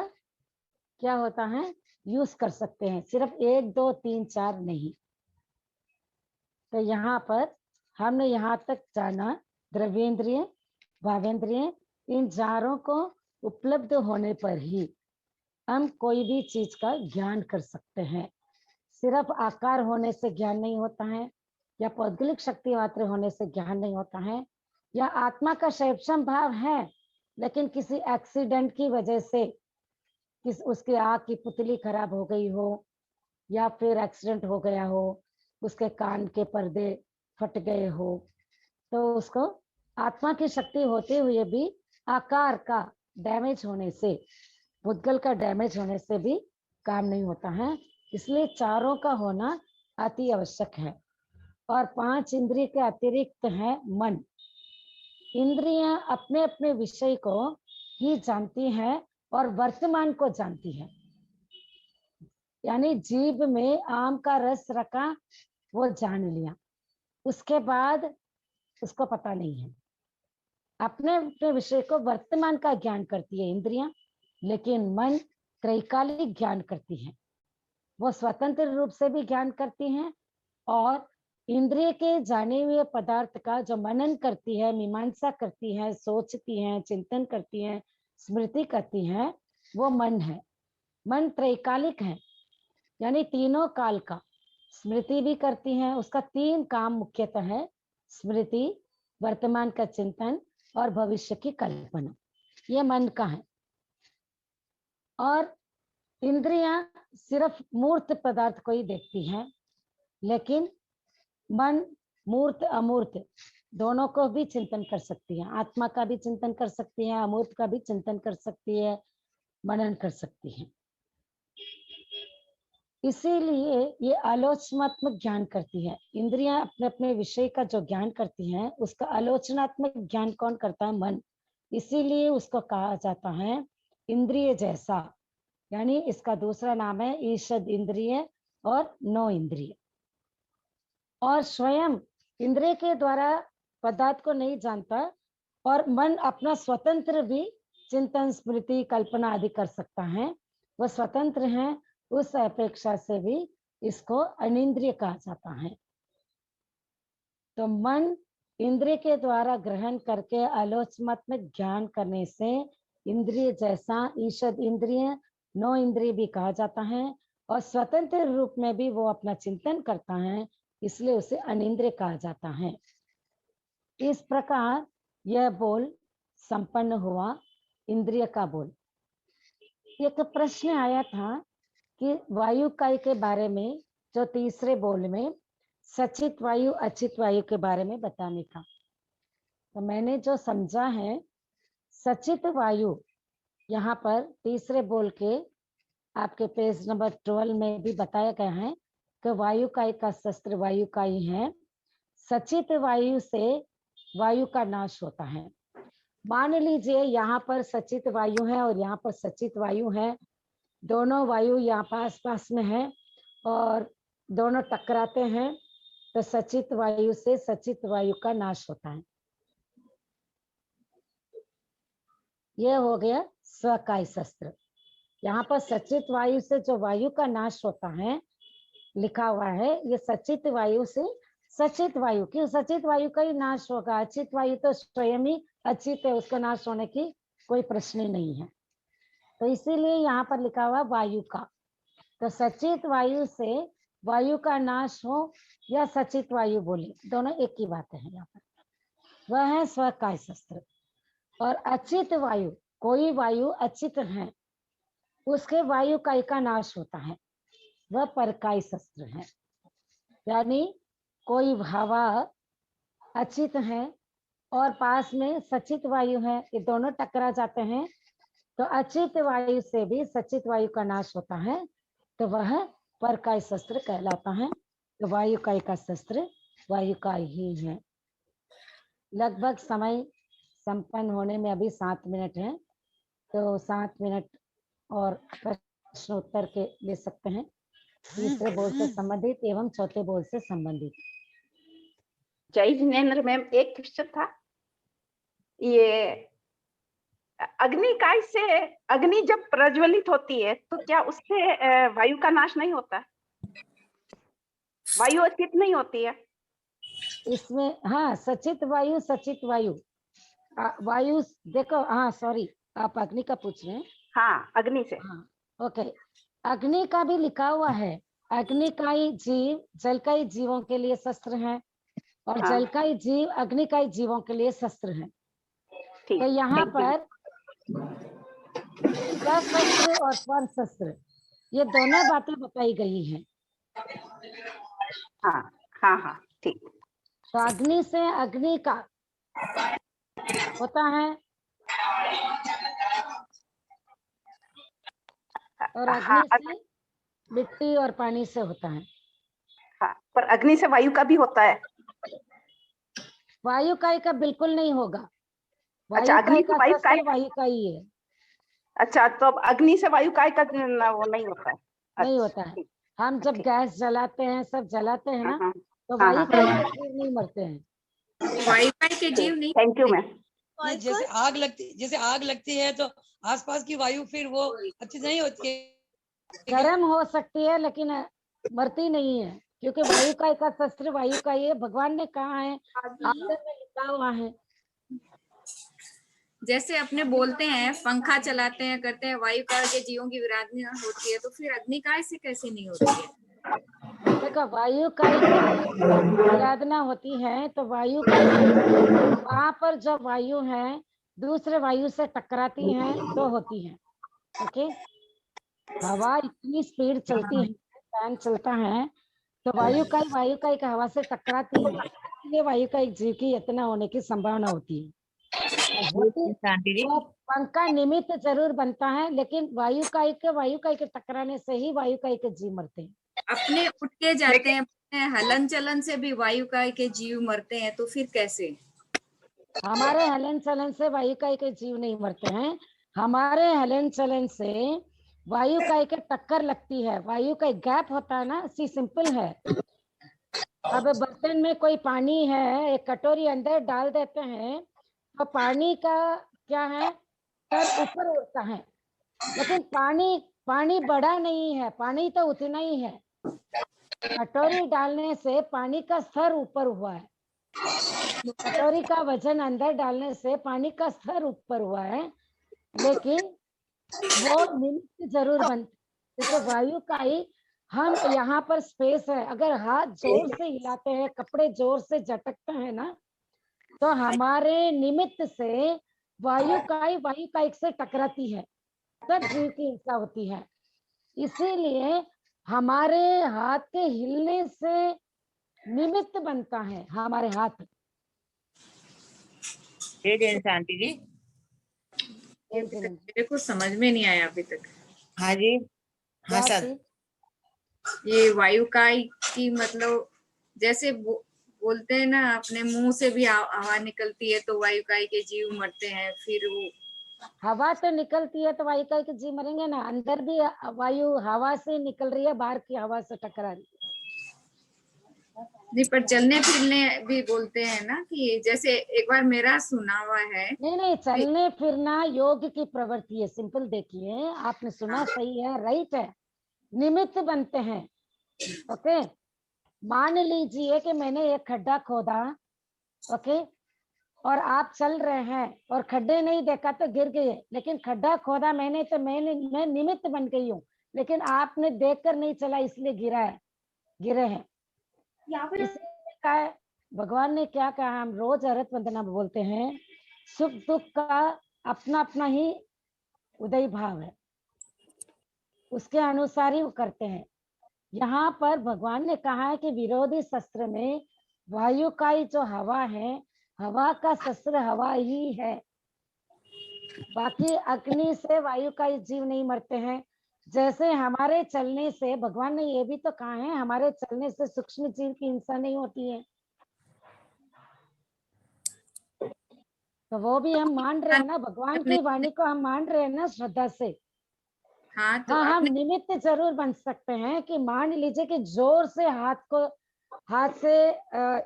क्या होता है, यूज कर सकते हैं, सिर्फ 1 2 3 4 नहीं। तो यहाँ पर हमने यहाँ तक जाना द्रव्येंद्रिय, भावेंद्रिय, इन चारों को उपलब्ध होने पर ही हम कोई भी चीज का ज्ञान कर सकते हैं। सिर्फ आकार होने से ज्ञान नहीं होता है, या पौद्गलिक शक्ति मात्र होने से ज्ञान नहीं होता है, या आत्मा का संयम भाव है लेकिन किसी एक्सीडेंट की वजह से उसके आँख की पुतली खराब हो गई हो, या फिर एक्सीडेंट हो गया हो, उसके कान के पर्दे फट गए हो, तो उसको आत्मा की शक्ति होते हुए भी आकार का डैमेज होने से, भूतगल का डैमेज होने से भी काम नहीं होता है। इसलिए चारों का होना अति आवश्यक है। और 5 इंद्रिय के अतिरिक्त है मन। इंद्रियां अपने अपने विषय को ही जानती हैं और वर्तमान को जानती है। यानी जीभ में आम का रस रखा, वो जान लिया, उसके बाद उसको पता नहीं है। अपने अपने विषय को वर्तमान का ज्ञान करती है इंद्रियां, लेकिन मन त्रैकालिक ज्ञान करती है। वो स्वतंत्र रूप से भी ज्ञान करती हैं और इंद्रिय के जाने हुए पदार्थ का जो मनन करती है, मीमांसा करती है, सोचती है, चिंतन करती है, स्मृति करती है, वो मन है। मन त्रैकालिक है, यानी तीनों काल का स्मृति भी करती है। उसका 3 काम मुख्यतः है, स्मृति, वर्तमान का चिंतन और भविष्य की कल्पना, ये मन का है। और इंद्रियां सिर्फ मूर्त पदार्थ को ही देखती हैं, लेकिन मन मूर्त अमूर्त दोनों को भी चिंतन कर सकती है। आत्मा का भी चिंतन कर सकती है, अमूर्त का भी चिंतन कर सकती है, मनन कर सकती है। इसीलिए ये आलोचनात्मक ज्ञान करती है। इंद्रियां अपने अपने विषय का जो ज्ञान करती हैं, उसका आलोचनात्मक ज्ञान कौन करता है? मन। इसीलिए उसको कहा जाता है इंद्रिय जैसा, यानी इसका दूसरा नाम है ईषद इंद्रिय और नौ इंद्रिय। और स्वयं इंद्रिय के द्वारा पदार्थ को नहीं जानता, और मन अपना स्वतंत्र भी चिंतन, स्मृति, कल्पना आदि कर सकता है, वह स्वतंत्र है। उस अपेक्षा से भी इसको अनिंद्रिय कहा जाता है। तो मन इंद्रिय के द्वारा ग्रहण करके आलोचनात्मक ज्ञान करने से इंद्रिय जैसा ईषद इंद्रिय, नौ इंद्रिय भी कहा जाता है, और स्वतंत्र रूप में भी वो अपना चिंतन करता है, इसलिए उसे अनिंद्रिय कहा जाता है। इस प्रकार यह बोल संपन्न हुआ, इंद्रिय का बोल। एक प्रश्न आया था कि वायु काल के बारे में, जो तीसरे बोल में सचित वायु अचित वायु के बारे में बताने का। तो मैंने जो समझा है, सचित वायु यहाँ पर तीसरे बोल के आपके पेज नंबर 12 में भी बताया गया है कि वायु काल का शस्त्र वायु का ही है। सचित वायु से वायु का नाश होता है। मान लीजिए यहाँ पर सचित वायु है और यहाँ पर सचित वायु है, दोनों वायु यहाँ पास पास में है और दोनों टकराते हैं, तो सचित वायु से सचित वायु का नाश होता है। यह हो गया स्वकाय शस्त्र। यहाँ पर सचित वायु से जो वायु का नाश होता है लिखा हुआ है, ये सचित वायु से सचित वायु, क्यों सचित वायु का ही नाश होगा? अचित वायु तो स्वयं ही अचित है, उसका नाश होने की कोई प्रश्न ही नहीं है। तो इसीलिए यहाँ पर लिखा हुआ वायु का। तो सचित वायु से वायु का नाश हो या सचित वायु बोले, दोनों एक ही बात है यहाँ पर। वह है स्वकाय शस्त्र। और अचित वायु, कोई वायु अचित है, उसके वायु काय का नाश होता है, वह परकाय शस्त्र है। यानी कोई हवा अचित है और पास में सचित वायु है, ये दोनों टकरा जाते हैं, तो अचित वायु से भी सचित वायु का नाश होता है, तो वह परकाय शस्त्र कहलाता है। तो वायु काय का शस्त्र वायु का ही है। लगभग समय संपन्न होने में अभी 7 मिनट है, तो 7 मिनट और प्रश्न उत्तर के ले सकते हैं, तीसरे बोल से संबंधित एवं चौथे बोल से संबंधित। जय जिनेन्द्र मैम, एक क्वेश्चन था, ये अग्निकाय से अग्नि जब प्रज्वलित होती है तो क्या उससे वायु का नाश नहीं होता? वायु अचित नहीं होती है इसमें? हाँ, सचित वायु, सचित वायु, वायु देखो, हाँ सॉरी, आप अग्नि का पूछ रहे हैं। हाँ, अग्नि से। हाँ, ओके। अग्नि का भी लिखा हुआ है, अग्निकाई जीव जलकाई जीवों के लिए शस्त्र है, और हाँ। जलकाई जीव अग्निकाई जीवों के लिए शस्त्र है। तो यहाँ पर सशस्त्र और पर शस्त्र, ये दोनों बातें बताई गई हैं। हाँ हाँ हाँ, ठीक। तो अग्नि से अग्नि का होता है, और हाँ, अग्नि से मिट्टी और पानी से होता है। हाँ, पर अग्नि से वायु का भी होता है। वायु का बिल्कुल नहीं होगा। अच्छा, अग्नि से वायु का वायु का ही है। अच्छा, तो अब अग्नि से वायु का वो नहीं होता है। नहीं होता है। हम जब गैस जलाते हैं, सब जलाते हैं ना, तो हाँ, वायु का जीव नहीं मरते हैं। वायु के जीव नहीं। Thank you ma'am. जैसे आग लगती है तो आसपास की वायु फिर वो अच्छी नहीं होती है, गर्म हो सकती है लेकिन मरती नहीं है, क्योंकि वायु का शस्त्र वायु का ही है। भगवान ने कहा है, आदर में लिखा हुआ है। जैसे अपने बोलते हैं, पंखा चलाते हैं, करते हैं, वायु काल के जीवों की विराधना होती है, तो फिर अग्निकाय से कैसे नहीं होती है? देखो, वायु काल की विराधना होती है तो वायु का वहां पर जो वायु है दूसरे वायु से टकराती है तो होती है। ओके, हवा इतनी स्पीड चलती है, फैन चलता है, तो वायु का एक हवा से टकराती है, इसलिए वायु का एक जीव की इतना होने की संभावना होती है। तो पंखा निमित्त जरूर बनता है, लेकिन वायु का एक टकराने से ही वायु का एक जीव मरते हैं। अपने उठ के जाते हैं, हलन चलन से भी वायु का के जीव मरते हैं, तो फिर कैसे? हमारे हलन चलन से वायु का एक जीव नहीं मरते हैं। हमारे हलन चलन से वायु का एक टक्कर लगती है, वायु का एक गैप होता है ना, सी सिंपल है। अब बर्तन में कोई पानी है, एक कटोरी अंदर डाल देते हैं, तो पानी का क्या है, स्तर ऊपर उठता है, लेकिन पानी बड़ा नहीं है, पानी तो उतना ही है। कटोरी डालने से पानी का स्तर ऊपर हुआ है, कटोरी का वजन अंदर डालने से पानी का स्तर ऊपर हुआ है, लेकिन वो निमित्त जरूर बनती, क्योंकि वायु का ही हम यहाँ पर स्पेस है। अगर हाथ जोर से हिलाते हैं, कपड़े जोर से झटकते हैं ना, तो हमारे निमित्त से वायु का एक से टकराती है, तब जीव की हिंसा होती है। इसीलिए हमारे हाथ के हिलने से निमित्त बनता है हमारे हाथ। शांति जी, मेरे को समझ में नहीं आया अभी तक। हाँ जी, हाँ सर। ये वायु काय की मतलब, जैसे बोलते हैं ना, अपने मुंह से भी हवा निकलती है तो वायु काय के जीव मरते हैं, फिर वो हवा तो निकलती है तो वायु काय के जीव मरेंगे ना। अंदर भी वायु हवा से निकल रही है, बाहर की हवा से टकरा रही है। नहीं, पर चलने फिरने भी बोलते हैं ना, कि जैसे एक बार मेरा सुना हुआ है। नहीं, चलने फिरना योग की प्रवृत्ति है। सिंपल देखिए, आपने सुना सही है, राइट है, निमित्त बनते हैं। ओके, मान लीजिए कि मैंने एक खड्डा खोदा, ओके, और आप चल रहे हैं और खड्डे नहीं देखा तो गिर गए, लेकिन खड्डा खोदा मैंने तो मैं निमित्त बन गई हूँ लेकिन आपने देखकर नहीं चला इसलिए गिरे हैं। इसलिए कहा है, भगवान ने क्या कहा, हम रोज अरहत वंदना में बोलते हैं, सुख दुख का अपना अपना ही उदय भाव है, उसके अनुसार ही वो करते हैं। यहाँ पर भगवान ने कहा है कि विरोधी शस्त्र में वायु का ही जो हवा है, हवा का शस्त्र हवा ही है। बाकी अग्नि से वायु का ही जीव नहीं मरते हैं। जैसे हमारे चलने से, भगवान ने ये भी तो कहा है, हमारे चलने से सूक्ष्म जीव की हिंसा नहीं होती है। तो वो भी हम मान रहे हैं ना, भगवान की वाणी को हम मान रहे हैं ना श्रद्धा से। हाँ, तो हाँ, हम आपने निमित्त जरूर बन सकते हैं कि मान लीजिए कि जोर से हाथ से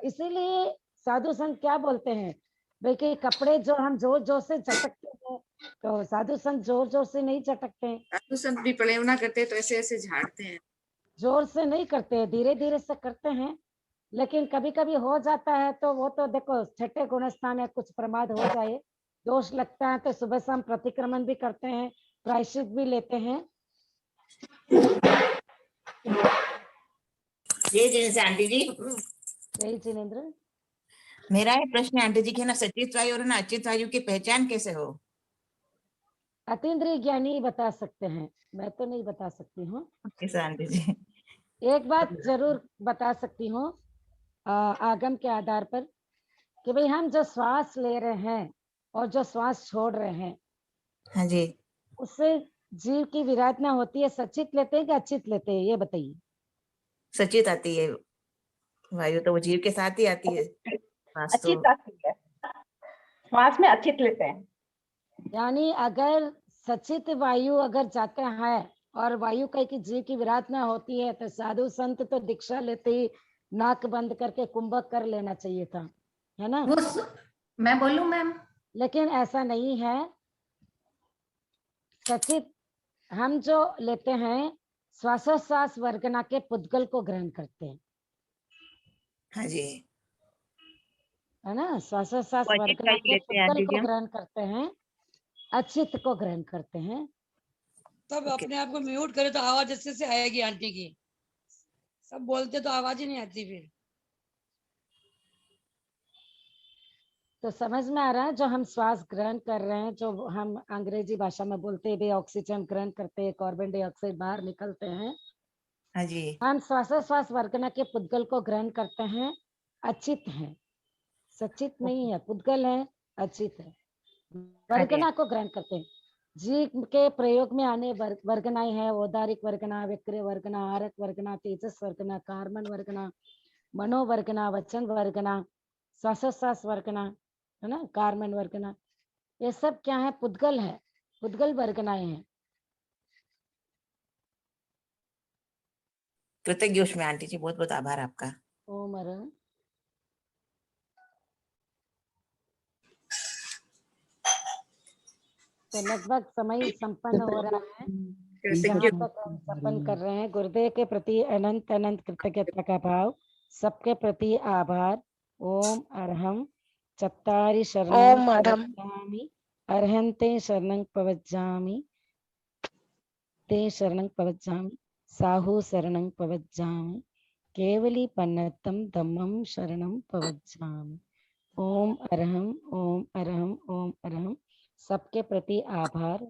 इसीलिए साधु संत क्या बोलते हैं भाई कि कपड़े जो हम जोर जोर से झटकते हैं, तो साधु संत जोर जोर से नहीं झटकते हैं, साधु संत भी प्रलेवना करते हैं तो ऐसे ऐसे झाड़ते हैं, जोर से नहीं करते हैं, धीरे धीरे से करते हैं। लेकिन कभी कभी हो जाता है तो वो तो देखो छठे गुणस्थान है, कुछ प्रमाद हो जाए, दोष लगता है तो सुबह शाम प्रतिक्रमण भी करते हैं, प्रायश्चित भी लेते हैं। जय जिनेंद्र आंटी जी। जय जिनेंद्र। मेरा एक प्रश्न है आंटी जी कि ना सचित वायु और ना अचित वायु की पहचान कैसे हो? अतीन्द्रिय ज्ञानी बता सकते हैं, मैं तो नहीं बता सकती हूँ। कैसे आंटी जी? एक बात जरूर बता सकती हूँ आगम के आधार पर कि भाई हम जो श्वास ले रहे हैं और जो श्वास छोड़ रहे हैं, हाँ जी, उससे जीव की विराधना होती है। सचित लेते हैं कि अचित लेते हैं, ये बताइए। सचित आती है वायु, तो वो जीव के साथ ही आती है। अचित आती है, श्वास में अचित लेते हैं। यानी अगर सचित वायु अगर जाते हैं और वायु कई की जीव की विराधना होती है तो साधु संत तो दीक्षा लेते ही नाक बंद करके कुंभक कर लेना चाहिए था, है ना? मैं बोलूं मैम? लेकिन ऐसा नहीं है। सचित हम जो लेते हैं श्वासोश्वास वर्गना के पुद्गल को ग्रहण करते हैं, हाँ जी, है ना? श्वासोश्वास वो अचित वर्गना वायु के लेते हैं पुद्गल आंटी को जी। ग्रहण करते हैं, अचित को ग्रहण करते हैं। तब अपने आप को म्यूट करे तो आवाज अच्छे से आएगी आंटी की। सब बोलते तो आवाज ही नहीं आती फिर। तो समझ में आ रहा है, जो हम श्वास ग्रहण कर रहे हैं, जो हम अंग्रेजी भाषा में बोलते हैं ऑक्सीजन ग्रहण करते हैं, कार्बन डाइऑक्साइड बाहर निकलते हैं, हाँ जी, हम श्वासोश्वास वर्गना के पुद्गल को ग्रहण करते हैं, अचित है, सचित नहीं है। पुद्गल है, अचित है, वर्गना को ग्रहण करते हैं। जीव के प्रयोग में आने वर्गनाएं है, औदारिक वर्गना, विक्रिय वर्गना, आरक वर्गना, तेजस वर्गना, कार्बन वर्गना, मनोवर्गना, वचन वर्गना, श्वासोश्वास वर्गना, है ना, कार्बन वर्गना, ये सब क्या है? पुद्गल है, पुद्गल वर्गनाएं हैं। कृतज्ञ में आंटी जी, बहुत बहुत आभार आपका। ओम अरहं। तो लगभग समय संपन्न हो रहा है, जहाँ तक हम संपन्न कर रहे हैं। गुरुदेव के प्रति अनंत अनंत कृतज्ञता का भाव, सबके प्रति आभार। ओम अरहं। चत्तारि शरणं ओम अरहं। प्रवक्ष्यामि, अर्हन्ते शरणं प्रवज्जामि, ते शरणं प्रवज्जामि, साहु शरणं प्रवज्जामि, केवली पन्नतम धम्मं शरणं प्रवज्जामि। ओम अरहं, ओम अरहं, ओम अरहं। सबके प्रति आभार।